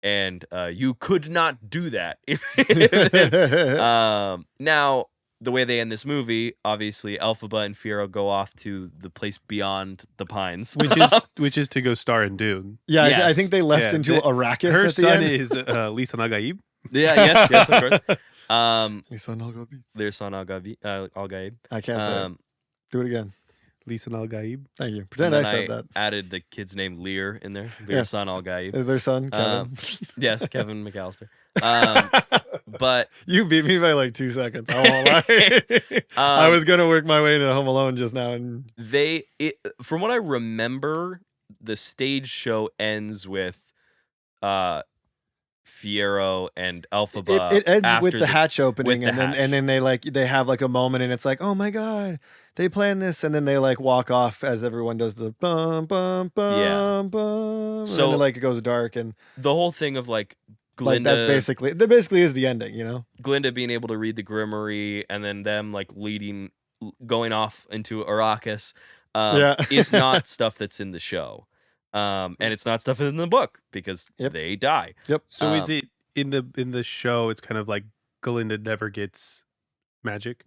And you could not do that. Now, the way they end this movie, obviously, Elphaba and Fiyero go off to the place beyond the pines, which is to go star in Dune. Yeah, I think they left into Arrakis. Her at the son end. is Lisan Al-Gaib. Yeah, yes, of course. Lisan Al-Gaib. Lisan Al-Gaib. I can't say it. Do it again. Lisan Al-Gaib. Thank you. Pretend I said that. Added the kid's name Lear in there. Lisan Al-Gaib. Is their son Kevin? Yes, Kevin McAllister. But you beat me by like 2 seconds. I won't lie. I was gonna work my way into Home Alone just now, and from what I remember, the stage show ends with Fiero and It, Elphaba it ends after with the hatch opening, the and then hatch. they have like a moment, and it's like, oh my god, they planned this, and then they like walk off as everyone does the bum bum bum bum, and So then like it goes dark, and the whole thing of like like that basically is the ending, you know? Glinda being able to read the Grimoire, and then them like going off into Arrakis, Yeah. is not stuff that's in the show. And it's not stuff in the book because Yep. they die. Yep. So is it in the show? It's kind of like Glinda never gets magic.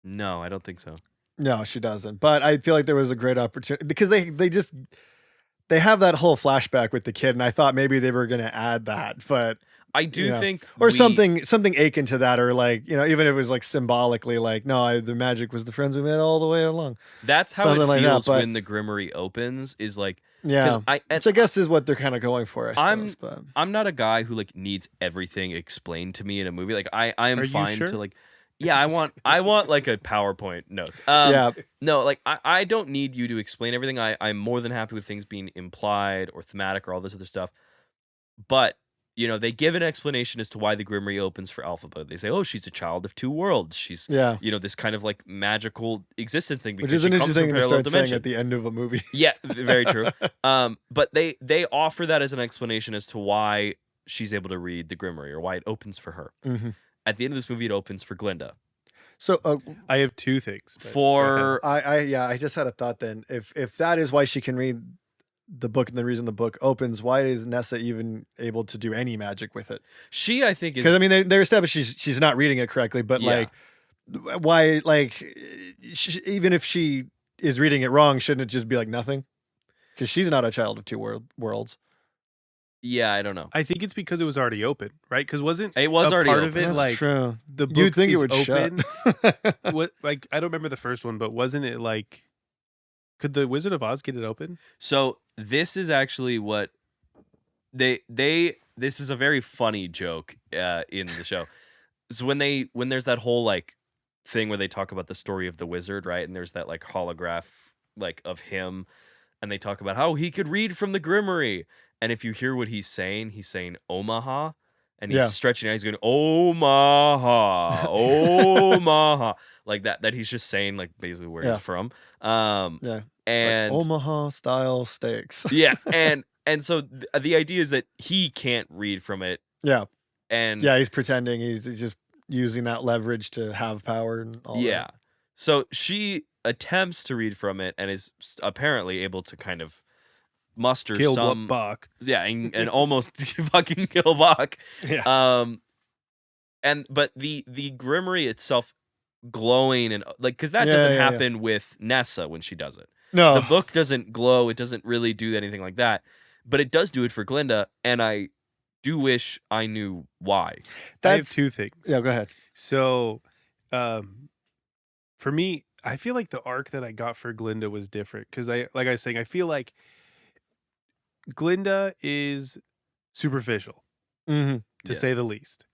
No, I don't think so. No, she doesn't. But I feel like there was a great opportunity because they have that whole flashback with the kid, and I thought maybe they were going to add that, but I do think or something akin to that, or like, you know, even if it was like symbolically like, no, the magic was the friends we made all the way along. That's how Something it like that, feels but- when the Grimoire opens, is like, Yeah. I Which I guess is what they're kind of going for, I suppose. But I'm not a guy who like needs everything explained to me in a movie. Like I am Are you fine sure? to like, yeah, I want like a PowerPoint notes. yeah. No, like I don't need you to explain everything. I'm more than happy with things being implied or thematic or all this other stuff. But, you know, they give an explanation as to why the Grimoire opens for Elphaba. They say, oh, she's a child of two worlds. She's, Yeah. you know, this kind of like magical existence thing because Which is she an comes interesting from thing to parallel start saying dimensions. at the end of a movie. Yeah, very true. But they offer that as an explanation as to why she's able to read the Grimoire or why it opens for her. Mhm. At the end of this movie, it opens for Glinda. So I have two things. but go For I just had a thought then. If that is why she can read the book and the reason the book opens, why is Nessa even able to do any magic with it? she, I think, is Because I mean, they're established she's not reading it correctly, but Yeah. like, why? Like, even if she is reading it wrong, shouldn't it just be like nothing? Because she's not a child of two worlds. yeah, I don't know. I think it's because it was already open, right? Because wasn't It was a already part open. of it That's like true. the book You'd think it is would open? shut. What, like, I don't remember the first one, but wasn't it like, could the Wizard of Oz get it open? So this is actually what they this is a very funny joke in the show. So when there's that whole like thing where they talk about the story of the wizard, right? And there's that like holograph like of him, and they talk about how he could read from the Grimoire. And if you hear what he's saying Omaha, and he's Yeah. stretching out, he's going Omaha, Omaha, like that he's just saying like basically where Yeah. he's from. Yeah. And like Omaha style steaks. yeah, and so the idea is that he can't read from it, Yeah. and Yeah. He's pretending. He's just using that leverage to have power and all yeah. that. So she attempts to read from it and is apparently able to kind of muster Kill some, Bach. yeah, and almost fucking kill Bach. Yeah. But the Grimoire itself glowing and like, because that Yeah, doesn't yeah, yeah. happen with Nessa when she does it. No. The book doesn't glow. It doesn't really do anything like that, but it does do it for Glinda, and I do wish I knew why. I have two things. Yeah. Go ahead. So, for me, I feel like the arc that I got for Glinda was different because like I was saying, I feel like Glinda is superficial, Mm-hmm. to Yes. say the least.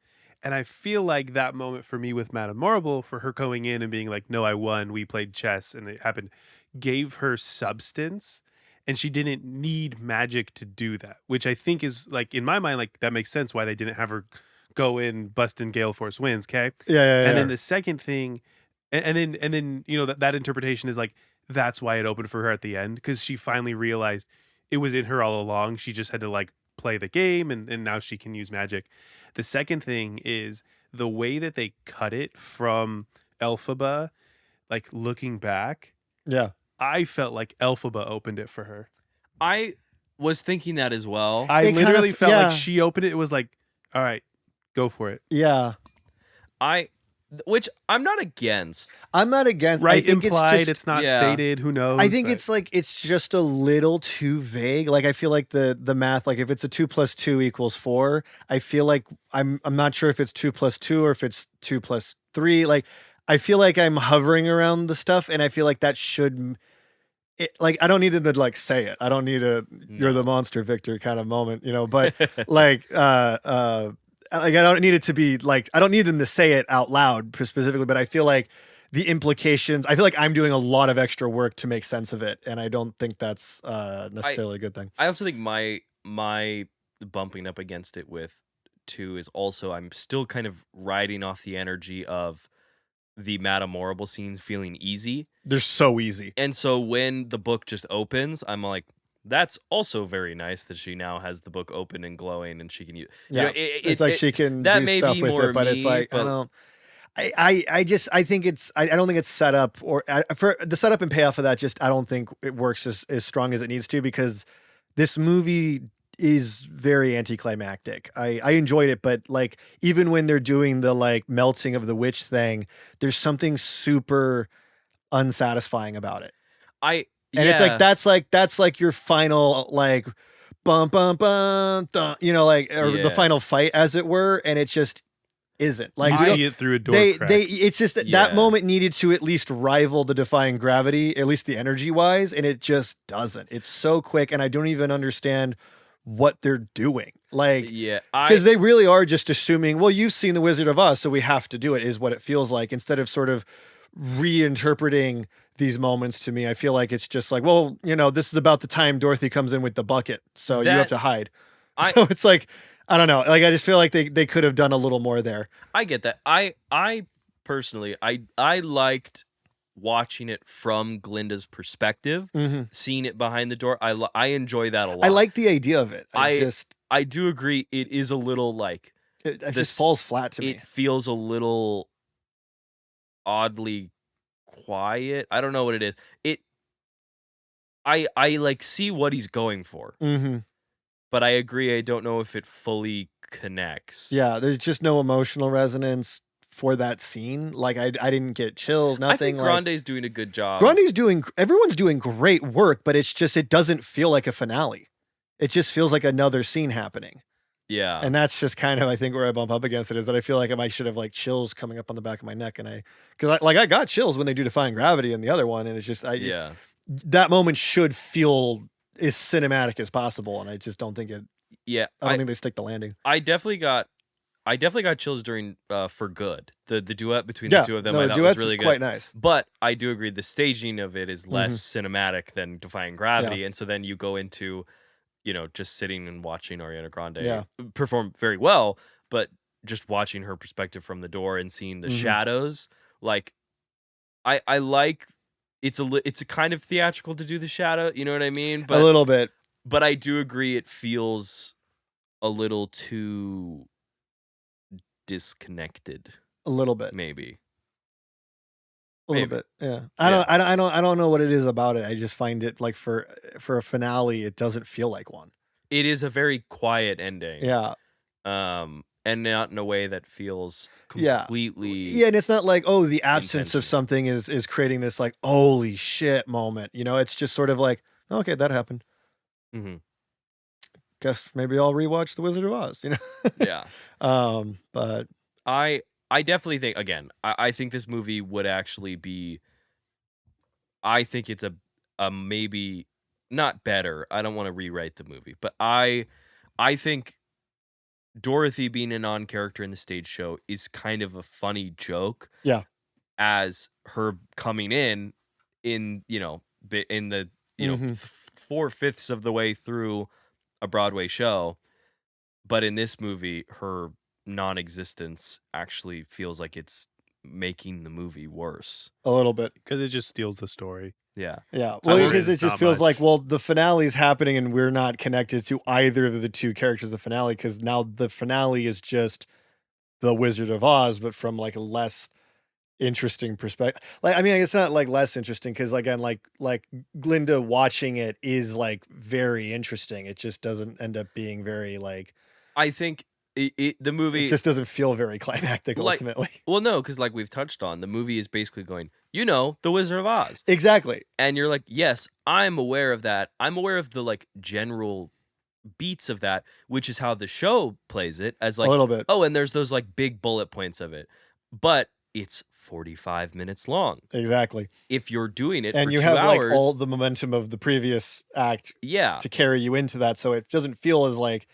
And I feel like that moment for me with Madame Marble, for her going in and being like, no, I won, we played chess and it happened, gave her substance. And she didn't need magic to do that, which I think is like, in my mind, like that makes sense why they didn't have her go in, bust in Gale Force Winds, okay? Yeah. And then the second thing, and then you know that interpretation is like that's why it opened for her at the end, because she finally realized it was in her all along. She just had to like play the game, and now she can use magic. The second thing is the way that they cut it from Elphaba, like looking back. Yeah. I felt like Elphaba opened it for her. I was thinking that as well. I It kind literally of- felt yeah. like she opened it. It was like, all right, go for it. Yeah. Which I'm not against. I'm not against. I Right, think implied. It's, just, It's not yeah. stated. Who knows? I think but- it's like it's just a little too vague. Like I feel like the math, like if it's a 2 + 2 = 4, I feel like I'm not sure if it's 2 + 2 or if it's 2 + 3. Like I feel like I'm hovering around the stuff, and I feel like that should. Like I don't need to like say it. I don't need a "you're the monster, Victor" kind of moment, you know. But like like I don't need it to be like I don't need them to say it out loud specifically, but I feel like the implications, I feel like I'm doing a lot of extra work to make sense of it, and I don't think that's necessarily a good thing. I also think my bumping up against it with to is also I'm still kind of riding off the energy of the Madame Horrible scenes feeling easy. They're so easy. And so when the book just opens, I'm like, that's also very nice that she now has the book open and glowing and she can use. Yeah, it's like she can that do may stuff be with more it, but it's me, like I but don't. I think it's I don't think it's set up or for the setup and payoff of that. Just I don't think it works as strong as it needs to because this movie is very anticlimactic. I enjoyed it, but like even when they're doing the like melting of the witch thing, there's something super unsatisfying about it. I And it's like yeah. that's like your final like bum bum bum dun, you know, like or the Yeah. final fight as it were, and it just isn't. Like You we don't see it through a door they crack. it's just that Yeah. moment needed to at least rival the Defying Gravity, at least the energy wise, and it just doesn't. It's so quick, and I don't even understand what they're doing. Like Yeah. because they really are just assuming, well, you've seen The Wizard of Oz, so we have to do it, is what it feels like, instead of sort of reinterpreting these moments to me. I feel like it's just like, well, you know, this is about the time Dorothy comes in with the bucket, so you have That to hide. I So it's like, I don't know. Like I just feel like they could have done a little more there. I get that. I personally I liked watching it from Glinda's perspective, seeing it behind the door. I enjoy that a lot. I like the idea of it. I do agree it is a little like It this just falls flat to me. it feels a little oddly quiet. I don't know what it is. I like see what he's going for, but I agree I don't know if it fully connects. Yeah, there's just no emotional resonance for that scene. Like I didn't get chills, I think nothing. Like Grande's doing a good job. Everyone's doing great work, but it's just it doesn't feel like a finale. It just feels like another scene happening. Yeah. And that's just kind of I think where I bump up against it is that I feel like I should have like chills coming up on the back of my neck, and I got chills when they do Defying Gravity in the other one, and it's just yeah. that moment should feel as cinematic as possible, and I just don't think it. Yeah. I don't think they stick the landing. I definitely got chills during For Good. The duet between the two of them I thought was really good. Quite nice. But I do agree the staging of it is less cinematic than Defying Gravity, and so then you go into, you know, just sitting and watching Ariana Grande perform very well, but just watching her perspective from the door and seeing the shadows, like I like it's a kind of theatrical to do the shadow, you know what I mean? But a little bit. But I do agree it feels a little too disconnected. A little bit. Maybe. A little bit. Yeah. I don't know what it is about it. I just find it like for a finale, it doesn't feel like one. It is a very quiet ending. Yeah. And not in a way that feels completely Yeah, and it's not like, oh, the absence of something is creating this like holy shit moment. You know, it's just sort of like, okay, that happened. Guess maybe I'll rewatch The Wizard of Oz, you know? Yeah. But I definitely think, again, I think this movie would actually be, I think it's a maybe not better. I don't want to rewrite the movie, but I think Dorothy being a non-character in the stage show is kind of a funny joke. Yeah. As her coming in, you know, in the, you know, 4/5 of the way through a Broadway show. But in this movie, her non-existence actually feels like it's making the movie worse. A little bit. Because it just steals the story. Yeah. Yeah. Well, because it just feels like, well, the finale is happening and we're not connected to either of the two characters of the finale, because now the finale is just the Wizard of Oz, but from like a less interesting perspective. Like, I mean, it's not like less interesting because again, like Glinda watching it is like very interesting. It just doesn't end up being very like. I think the movie just doesn't feel very climactic ultimately. Well, no, because like we've touched on, the movie is basically going, you know, the Wizard of Oz. Exactly. And you're like, yes, I'm aware of that. I'm aware of the like general beats of that, which is how the show plays it as like a little bit. Oh, and there's those like big bullet points of it, but it's 45 minutes long. Exactly. If you're doing it and for you 2 have hours, like all the momentum of the previous act, to carry you into that, so it doesn't feel as like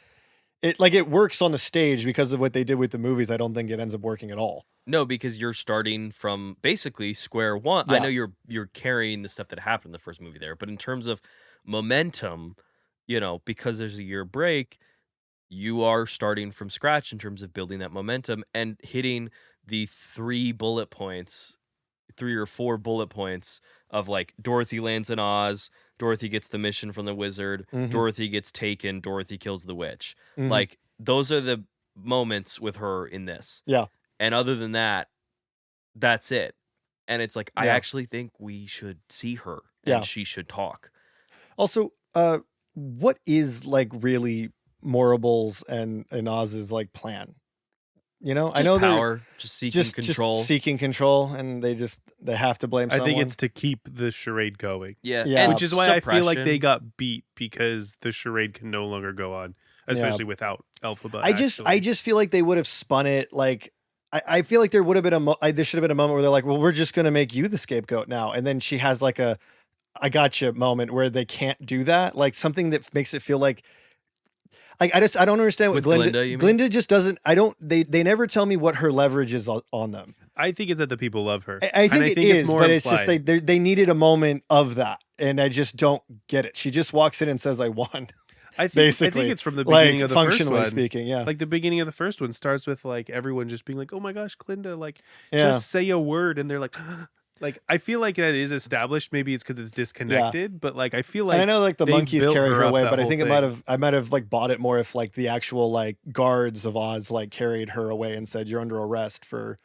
it works on the stage because of what they did with the movies. I don't think it ends up working at all. No, because you're starting from basically square one. Yeah. I know you're carrying the stuff that happened in the first movie there, but in terms of momentum, you know, because there's a year break, you are starting from scratch in terms of building that momentum and hitting the 3 or 4 bullet points of like Dorothy lands in Oz, Dorothy gets the mission from the wizard, Dorothy gets taken, Dorothy kills the witch. Like those are the moments with her in this. Yeah. And other than that, that's it. And it's like, I Yeah. actually think we should see her and Yeah. she should talk. Also, what is like really Morable's and Oz's like plan? You know, Just I know power, just seeking they're control. just seeking control, and they have to blame someone. I think it's to keep the charade going. Yeah. Yeah. And Which is why I feel like they suppression. got beat, because the charade can no longer go on, especially without Elphaba. I just feel like they would have spun it like I feel like there would have been there should have been a moment where they're like, well, we're just gonna make you the scapegoat now, and then she has like a I gotcha moment where they can't do that, like something that makes it feel like I don't understand what With Glinda, you mean? Glinda just doesn't. They never tell me what her leverage is on them. I think it's that the people love her. I think it is, more but it's just implied. they needed a moment of that, and I just don't get it. She just walks in and says, "I won." I think Basically, it's from the beginning like of the first functionally one. speaking, yeah. Like the beginning of the first one starts with like everyone just being like, "Oh my gosh, Glinda!" Like Yeah. just say a word, and they're like, like I feel like that is established. Maybe it's because it's disconnected, but like I feel like And I know like the they monkeys built carry her up away, that but I whole think thing. I might have like bought it more if like the actual like guards of Oz like carried her away and said, "You're under arrest for."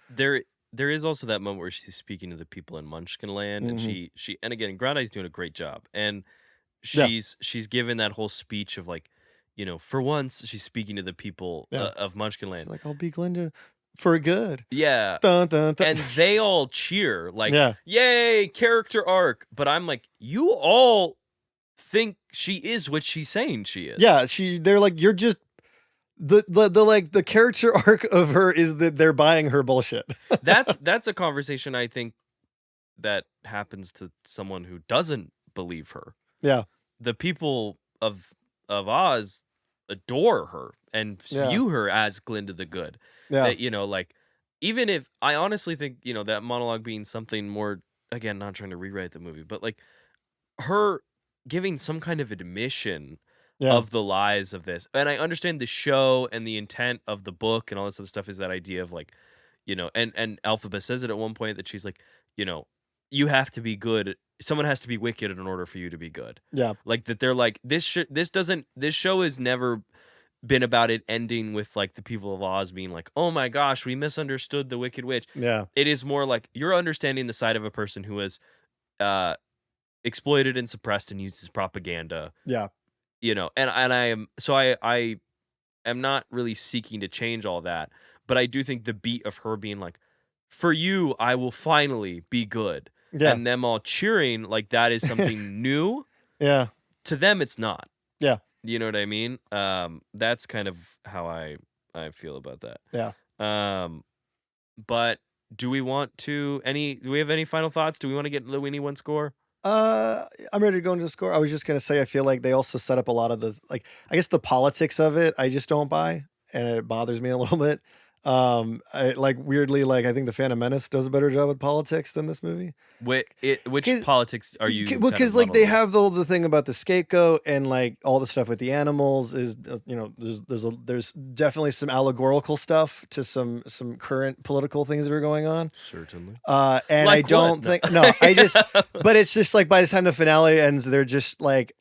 There is also that moment where she's speaking to the people in Munchkinland, and she and again, Ground Eye's doing a great job, and Yeah. she's given that whole speech of like, for once she's speaking to the people Yeah. of She's Munchkinland. like, "I'll be Glinda for good." Yeah, Dun, dun, dun. and they all cheer like, Yeah. "Yay, character arc!" But I'm like, you all think she is what she's saying she is. Yeah, they're like, "You're just the like the character arc of her is that they're buying her bullshit." That's a conversation I think that happens to someone who doesn't believe her. Yeah. The people of Oz adore her and Yeah. view her as Glinda the Good. Yeah. That, like, even if I honestly think, that monologue being something more, again, not trying to rewrite the movie, but like her giving some kind of admission Yeah. of the lies of this. And I understand the show and the intent of the book and all this other stuff is that idea of like, and Elphaba says it at one point that she's like, you have to be good. Someone has to be wicked in order for you to be good. Yeah. Like that they're like, this show has never been about it ending with like the people of Oz being like, oh my gosh, we misunderstood the Wicked Witch. Yeah. It is more like you're understanding the side of a person who has exploited and suppressed and used as propaganda. Yeah. And I am not really seeking to change all that, but I do think the beat of her being like, for you, I will finally be good. Yeah. And them all cheering like that is something new. Yeah. To them, it's not. Yeah. You know what I mean? That's kind of how I feel about that. Yeah. But do we have any final thoughts? Do we want to get Luini one score? I'm ready to go into the score. I was just gonna say I feel like they also set up a lot of the like I guess the politics of it I just don't buy, and it bothers me a little bit. Weirdly, I think the Phantom Menace does a better job with politics than this movie. Which politics are you? Well, because like they have the thing about the scapegoat and like all the stuff with the animals is there's definitely some allegorical stuff to some current political things that are going on. Certainly. And Like I don't what? think no, I just but it's just like by the time the finale ends, they're just like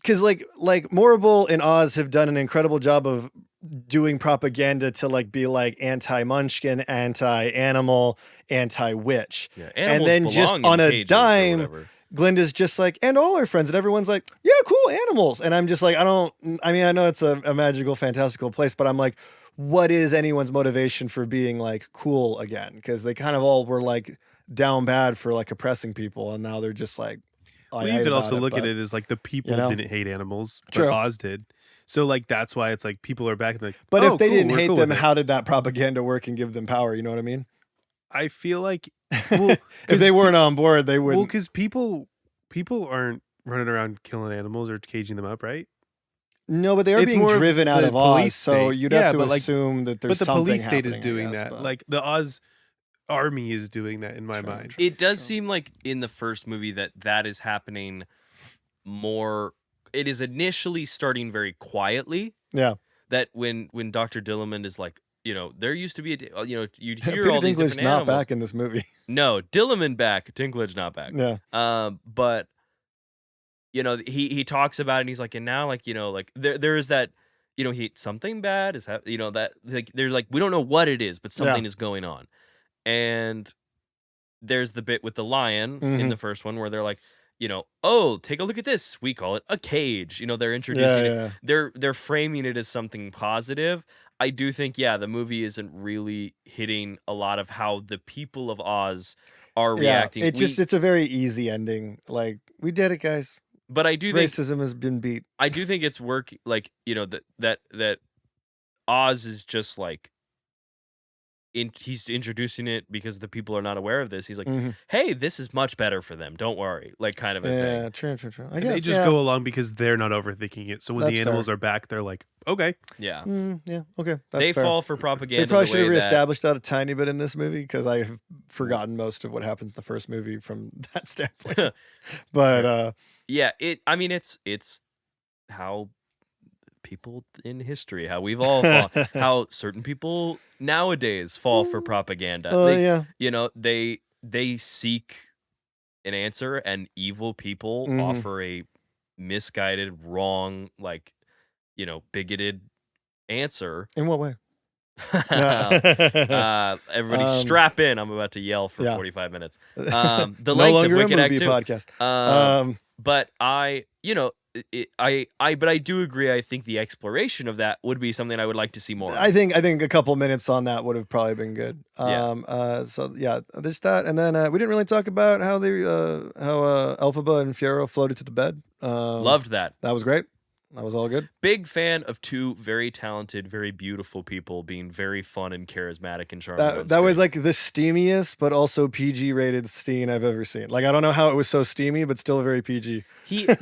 because like Morrible and Oz have done an incredible job of doing propaganda to like be like anti-Munchkin, anti-animal, anti-witch. Yeah, and then just on a dime, Glinda's just like, and all our friends, and everyone's like, yeah, cool, animals. And I'm just like, I know it's a magical, fantastical place, but I'm like, what is anyone's motivation for being like cool again? Because they kind of all were like down bad for like oppressing people, and now they're just like, well, you could also look at it as like the people didn't hate animals, but Oz did. So like that's why it's like people are back and like. But if they cool, didn't hate cool them, how did that propaganda work and give them power? You know what I mean? I feel like if they weren't on board, they wouldn't. Well, because people aren't running around killing animals or caging them up, right? No, but they are being driven out of Oz, so you'd have to assume that there's something. But the police state is happening, doing I guess, that. but... Like the Oz army is doing that in my mind. It does seem like in the first movie that is happening more. It is initially starting very quietly. Yeah. that when Dr. Dillamond is like, there used to be you'd hear Peter all these Dinklage different not animals. back in this movie. No, Dillamond back, Dinklage not back. Yeah. But he talks about it and he's like, and now like there is that something bad is that like there's like we don't know what it is, but something is going on, and there's the bit with the lion in the first one where they're like, oh, take a look at this. We call it a cage. They're introducing it. They're framing it as something positive. I do think, the movie isn't really hitting a lot of how the people of Oz are reacting. It's a very easy ending. Like, we did it, guys. But I do think racism has been beat. I do think it's work. Like, that Oz is just like, he's introducing it because the people are not aware of this. He's like, hey, this is much better for them. Don't worry. Like, kind of a thing. True. I And guess they just go along because they're not overthinking it. So when That's the animals fair. are back, they're like, okay. Yeah. Okay. That's They fair. fall for propaganda. They probably the should have way that- reestablished that a tiny bit in this movie because I have forgotten most of what happens in the first movie from that standpoint. But it's how people in history, how we've all fall, how certain people nowadays fall for propaganda. They seek an answer, and evil people offer a misguided, wrong, like, bigoted answer. In what way? Everybody strap in. I'm about to yell for 45 minutes. The no length longer of Wicked a movie Act 2. podcast. But I do agree. I think the exploration of that would be something I would like to see more. I think a couple minutes on that would have probably been good. There's that, and then we didn't really talk about how Elphaba and Fiyero floated to the bed. Loved that. That was great. That was all good. Big fan of two very talented, very beautiful people being very fun and charismatic and charming. That was like the steamiest, but also PG rated scene I've ever seen. Like, I don't know how it was so steamy, but still very PG.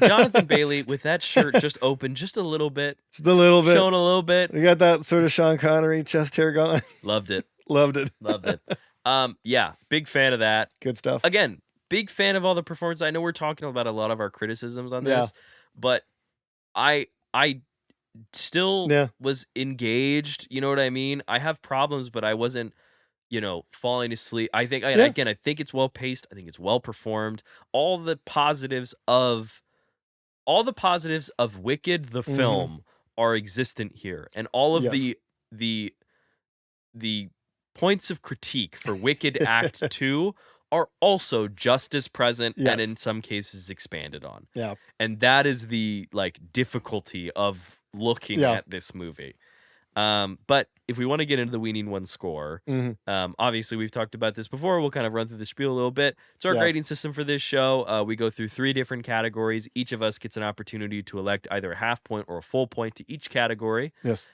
Jonathan Bailey with that shirt just open just a little bit. Just a little bit. Showing a little bit. You got that sort of Sean Connery chest hair going. Loved it. Loved it. Loved it. Big fan of that. Good stuff. Again, big fan of all the performances. I know we're talking about a lot of our criticisms on this, but I still was engaged. You know what I mean? I have problems, but I wasn't, falling asleep. I think, again, I think it's well paced. I think it's well performed. All the positives of Wicked the film are existent here, and all of the points of critique for Wicked Act 2 are also just as present and in some cases expanded on. Yeah. And that is the difficulty of looking at this movie. But if we want to get into the We Need One score, obviously we've talked about this before. We'll kind of run through the spiel a little bit. It's our grading system for this show. We go through 3 different categories. Each of us gets an opportunity to elect either a half point or a full point to each category. Yes.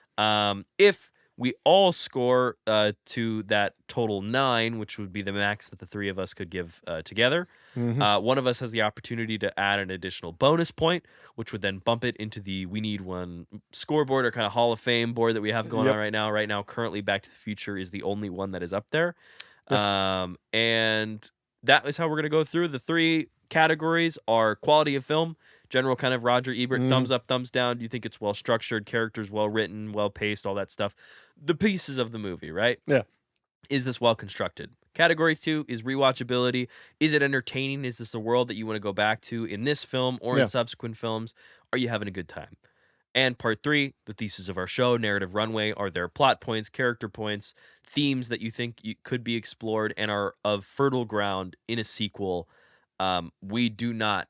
If we all score to that total 9, which would be the max that the 3 of us could give together. One of us has the opportunity to add an additional bonus point, which would then bump it into the We Need One scoreboard, or kind of Hall of Fame board that we have going on right now. Right now, currently, Back to the Future is the only one that is up there. Yes. And that is how we're going to go through. The 3 categories are quality of film, general kind of Roger Ebert, thumbs up, thumbs down. Do you think it's well structured, characters well written, well paced, all that stuff? The pieces of the movie, right? Yeah. Is this well constructed? Category 2 is rewatchability. Is it entertaining? Is this a world that you want to go back to in this film or in subsequent films? Are you having a good time? And part 3, the thesis of our show, narrative runway. Are there plot points, character points, themes that you think could be explored and are of fertile ground in a sequel? We do not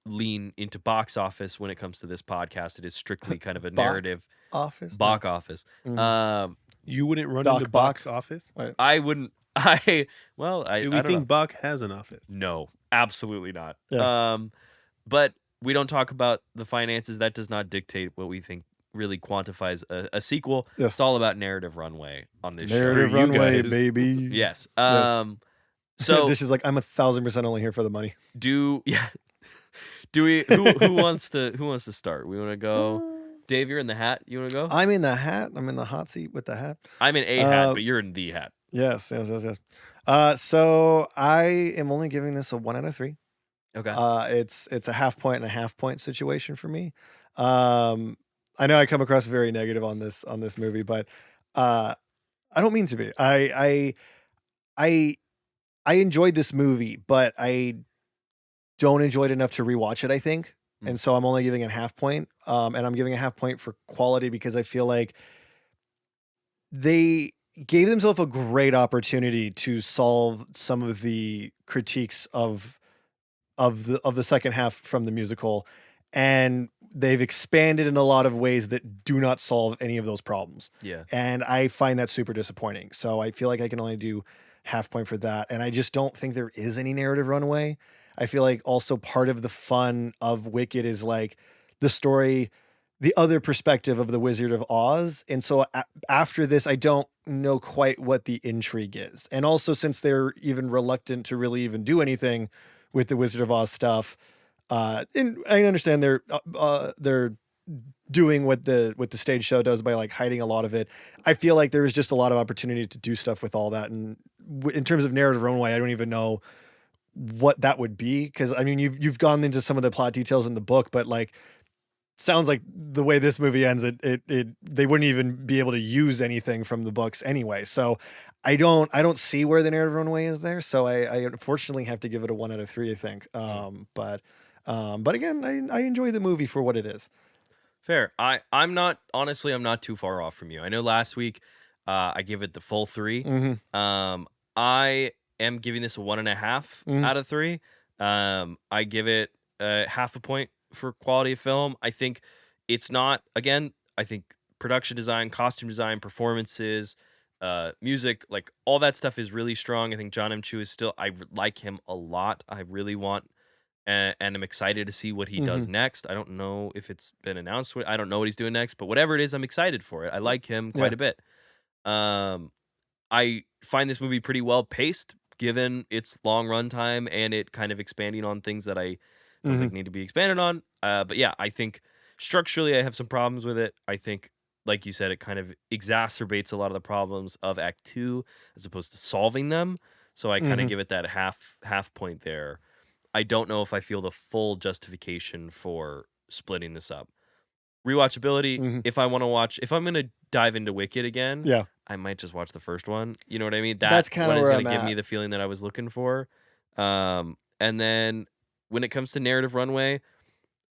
lean into box office when it comes to this podcast. It is strictly kind of a narrative. Box office. You wouldn't run into box office? Right. I wouldn't. Do we think Bach has an office? No, absolutely not. Yeah. But we don't talk about the finances. That does not dictate what we think really quantifies a sequel. Yes. It's all about narrative runway on this narrative show. Runway, baby. Yes. So Dish is like, I'm 1,000% only here for the money. Do we? Who wants to start? We want to go. Dave, you're in the hat. You want to go? I'm in the hat. I'm in the hot seat with the hat. I'm in a hat, but you're in the hat. Yes. So I am only giving this a 1 out of 3. Okay. It's a half point and a half point situation for me. I know I come across very negative on this movie, but I don't mean to be. I I enjoyed this movie, but I don't enjoy it enough to rewatch it, I think. Mm. And so I'm only giving it a half point. And I'm giving a half point for quality because I feel like they gave themselves a great opportunity to solve some of the critiques of the second half from the musical, and they've expanded in a lot of ways that do not solve any of those problems. Yeah. And I find that super disappointing. So I feel like I can only do half point for that. And I just don't think there is any narrative runway. I feel like also part of the fun of Wicked is like the story, the other perspective of the Wizard of Oz. And so after this, I don't know quite what the intrigue is. And also, since they're even reluctant to really even do anything with the Wizard of Oz stuff, and I understand they're doing what the stage show does by like hiding a lot of it. I feel like there was just a lot of opportunity to do stuff with all that. And in terms of narrative runway, I don't even know what that would be, because I mean you've gone into some of the plot details in the book, but like sounds like the way this movie ends, it they wouldn't even be able to use anything from the books anyway. So I don't see where the narrative runway is there. So I unfortunately have to give it a 1 out of 3, I think. But again, I enjoy the movie for what it is. Fair. I'm not too far off from you. I know last week I gave it the full 3. I am giving this a 1.5 out of 3. I give it half a point for quality of film. I think it's not, again, I think production design, costume design, performances, music, like all that stuff is really strong. I think Jon M is still, I like him a lot. I really want, and I'm excited to see what he does next. I don't know if it's been announced. I don't know what he's doing next, but whatever it is, I'm excited for it. I like him quite a bit. I find this movie pretty well paced, given its long runtime and it kind of expanding on things that I don't think need to be expanded on. But yeah, I think structurally I have some problems with it. I think, like you said, it kind of exacerbates a lot of the problems of Act 2 as opposed to solving them. So I kind of give it that half point there. I don't know if I feel the full justification for splitting this up. Rewatchability, if I'm going to dive into Wicked again, Yeah. I might just watch the first one. You know what I mean? That's kinda one is where going to I'm give at. me the feeling that I was looking for. And then when it comes to narrative runway,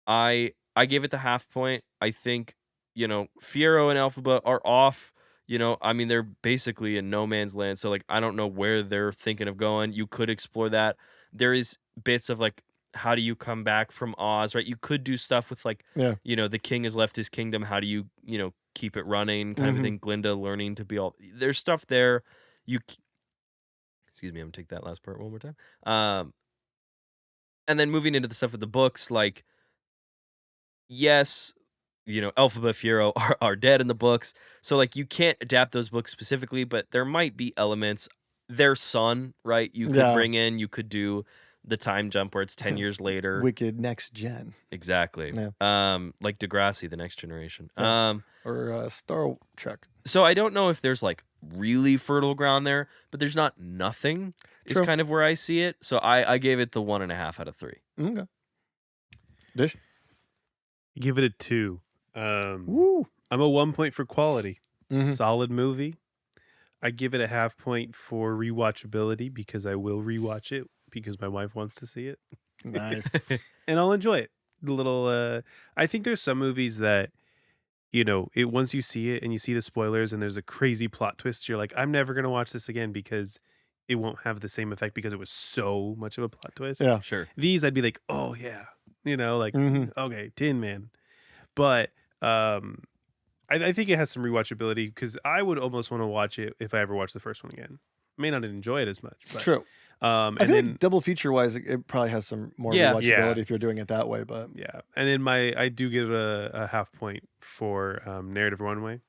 I gave it the half point. I think, Fiero and Elphaba are off. I mean, they're basically in no man's land. So, like, I don't know where they're thinking of going. You could explore that. There is bits of, like, how do you come back from Oz, right? You could do stuff with, like, the king has left his kingdom. How do you, keep it running kind of a thing? Glinda learning to be all... There's stuff there. Excuse me, I'm going to take that last part one more time. And then moving into the stuff with the books, like, yes, Elphaba, Fiero are dead in the books. So, like, you can't adapt those books specifically, but there might be elements. Their son, right? You could bring in, you could do the time jump where it's 10 years later. Wicked Next Gen. Exactly. Yeah. Like Degrassi, The Next Generation. Yeah. Or Star Trek. So I don't know if there's, like, really fertile ground there, but there's not nothing. Is kind of where I see it. So I gave it the 1.5 out of 3. Okay. Dish? Give it a 2. Woo. I'm a 1 point for quality. Mhm. Solid movie. I give it a half point for rewatchability because I will rewatch it because my wife wants to see it. Nice. And I'll enjoy it. The little I think there's some movies that once you see it and you see the spoilers and there's a crazy plot twist, you're like, I'm never going to watch this again because it won't have the same effect because it was so much of a plot twist. Yeah. Sure. These I'd be like, oh yeah, okay, Tin Man. But I think it has some rewatchability because I would almost want to watch it if I ever watch the first one again. I may not enjoy it as much. But, True. I feel like double feature wise, it probably has some more rewatchability if you're doing it that way. But yeah, and then I do give a half point for narrative runway.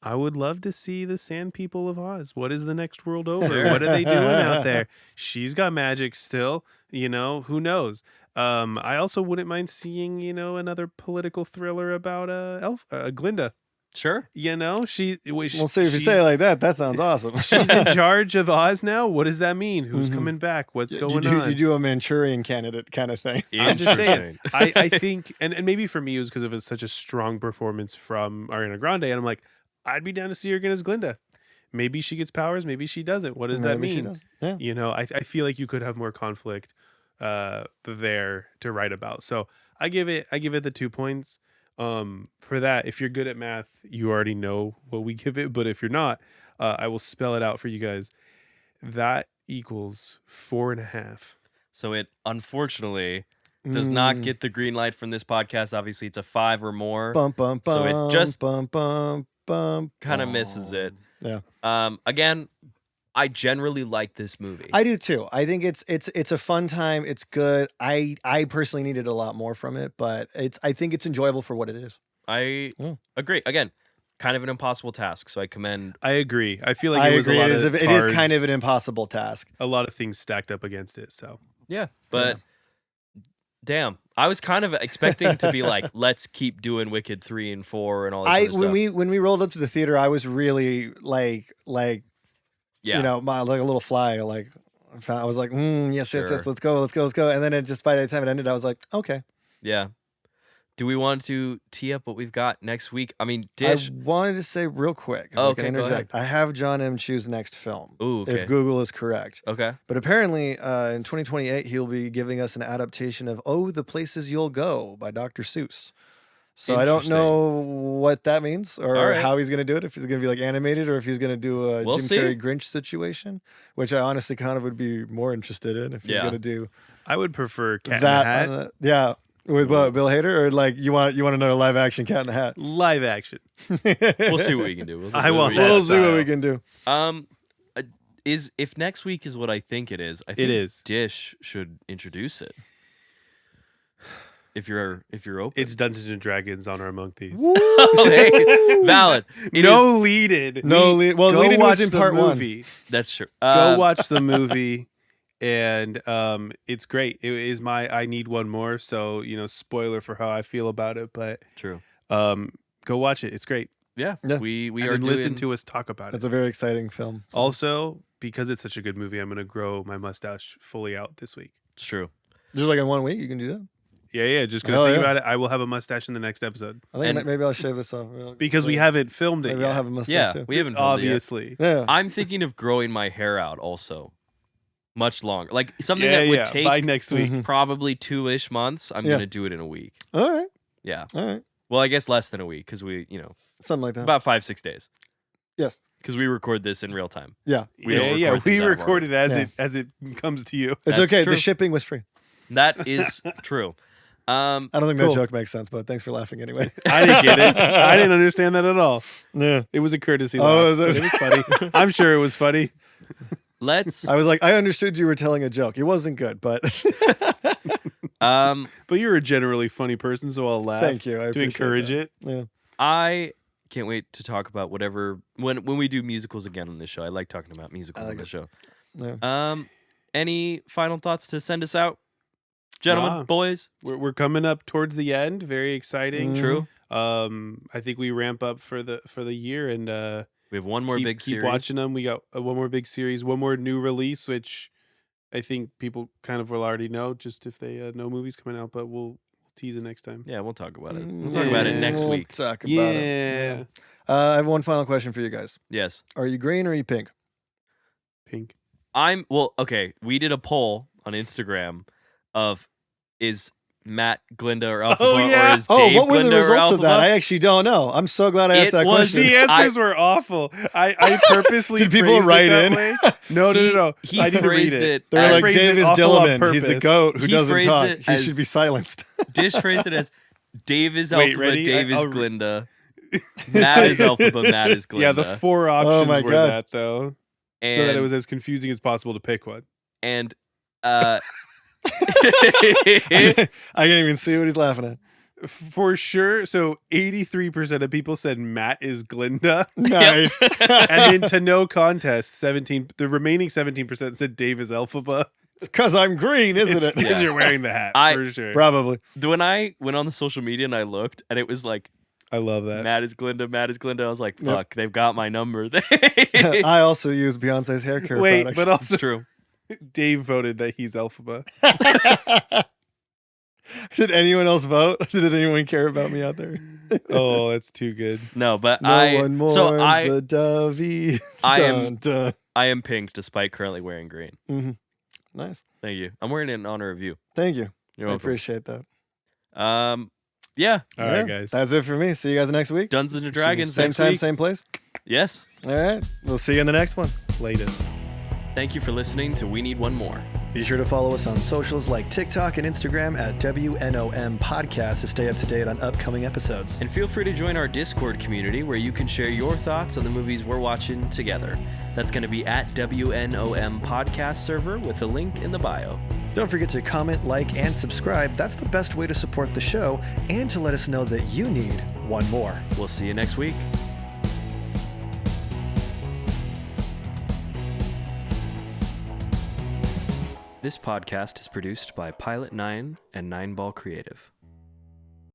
I would love to see the Sand People of Oz. What is the next world over? What are they doing out there? She's got magic still. Who knows? I also wouldn't mind seeing, another political thriller about Glinda. Sure. You know, We'll see if you say it like that. That sounds awesome. She's in charge of Oz now. What does that mean? Who's coming back? What's going on? You do a Manchurian candidate kind of thing. I'm just saying. I think, and maybe for me it was because it was such a strong performance from Ariana Grande, and I'm like, I'd be down to see her again as Glinda. Maybe she gets powers, maybe she doesn't. What does that mean? Yeah. You know, I feel like you could have more conflict there to write about. So I give it the 2 points. For that, if you're good at math, you already know what we give it. But if you're not, I will spell it out for you guys. That equals 4.5. So it unfortunately does not get the green light from this podcast. Obviously, it's a 5 or more. So it just kind of misses it. Yeah. Again, I generally like this movie. I do too. I think it's a fun time. It's good. I personally needed a lot more from it, but I think it's enjoyable for what it is. I agree. Again, kind of an impossible task. So I commend. I agree. I feel like it was a lot of it is kind of an impossible task. A lot of things stacked up against it. So yeah, but damn, I was kind of expecting to be like, let's keep doing Wicked 3 and 4 and all this. When we rolled up to the theater, I was really like. Yeah. You know, like a little fly. Like I was like, yes, let's go. And then it just by the time it ended, I was like, okay. Yeah. Do we want to tee up what we've got next week? I mean, Dish. I wanted to say real quick. Okay, go ahead. I have Jon M choose next film. Ooh, okay. If Google is correct. Okay. But apparently, in 2028, he'll be giving us an adaptation of "Oh, the Places You'll Go" by Dr. Seuss. So I don't know what that means or how he's going to do it. If he's going to be like animated or if he's going to do a Jim Carrey Grinch situation, which I honestly kind of would be more interested in if he's going to do. I would prefer Cat in the Hat. Yeah. With what, Bill Hader? Or like you want another live action Cat in the Hat? Live action. We'll see what we can do. We'll see what we can do. If next week is what I think it is, I think Dish should introduce it. If you're open, it's Dungeons and Dragons: Honor Among Thieves. Valid. Lead-in. Well, lead-in was in part 1. That's true. Go watch the movie, and it's great. It is my I need one more. So spoiler for how I feel about it, but true. Go watch it. It's great. Yeah. We and are listen to us talk about it. It's a very exciting film. So. Also, because it's such a good movie, I'm going to grow my mustache fully out this week. It's true. Just like in 1 week, you can do that. Yeah. Just gonna think about it. I will have a mustache in the next episode. I think maybe I'll shave this off because we haven't filmed it. Maybe yet. I'll have a mustache too. We haven't filmed obviously. It yet. Yeah. I'm thinking of growing my hair out also, much longer. Like something that would take by next week, probably 2-ish months. I'm gonna do it in a week. All right. Yeah. All right. Well, I guess less than a week because we, something like that. About 5-6 days. Yes. Because we record this in real time. Yeah. We record it as it comes to you. It's okay. True. The shipping was free. That is true. I don't think that joke makes sense, but thanks for laughing anyway. I didn't get it. I didn't understand that at all. Yeah. It was a courtesy laugh. It was funny. I'm sure it was funny. I was like, I understood you were telling a joke. It wasn't good, but but you're a generally funny person, so I'll laugh. Thank you. To encourage it. Yeah. I can't wait to talk about whatever when we do musicals again on this show. I like talking about musicals on the show. Yeah. Any final thoughts to send us out? Gentlemen, boys, we're coming up towards the end. Very exciting. True. I think we ramp up for the year, and we have one more big series. Keep watching them. We got one more big series, one more new release, which I think people kind of will already know, just if they know movies coming out. But we'll tease it next time. Yeah, we'll talk about it. We'll talk about it next week. Talk about it. I have one final question for you guys. Yes. Are you green or are you pink? Pink. Okay. We did a poll on Instagram of is Matt Glinda or Alphaba or is Dave what were Glinda the results or of that? I actually don't know. I'm so glad I asked that question. The answers were awful. I purposely did people write in? No. He phrased it. They're like Davis Dillman. He's a goat who doesn't talk. He should be silenced. Dish phrased it as Dave is Alphaba, Dave is Glinda. Matt is Alphaba, Matt is Glinda. Yeah, the 4 options were that though, and, so that it was as confusing as possible to pick one. And I can't even see what he's laughing at. For sure. So 83% of people said Matt is Glinda. Nice. And then to no contest, the remaining 17% said Dave is Alphaba. It's because I'm green, isn't it? Because you're wearing the hat, for sure. Probably. When I went on the social media and I looked, and it was like I love that. Mad as Glinda, mad as Glinda. I was like, Yep. fuck, they've got my number. I also use Beyonce's hair care Wait, products. but also It's true. Dave voted that he's Elphaba. Did anyone else vote? Did anyone care about me out there? Oh, that's too good. No, but No one mourns the Davies. I Dun, am- dun. I am pink despite currently wearing green. Mhm. Nice. Thank you. I'm wearing it in honor of you. Thank you. You're I welcome. appreciate that. Yeah. All right, guys. That's it for me. See you guys next week. Dungeons and Dragons Same next time, week. same place. Yes. All right. We'll see you in the next one. Latest. Thank you for listening to We Need One More. Be sure to follow us on socials like TikTok and Instagram at WNOM Podcast to stay up to date on upcoming episodes. And feel free to join our Discord community where you can share your thoughts on the movies we're watching together. That's going to be at WNOM Podcast server with the link in the bio. Don't forget to comment, like, and subscribe. That's the best way to support the show and to let us know that you need one more. We'll see you next week. This podcast is produced by Pilot 9 and 9 Ball Creative.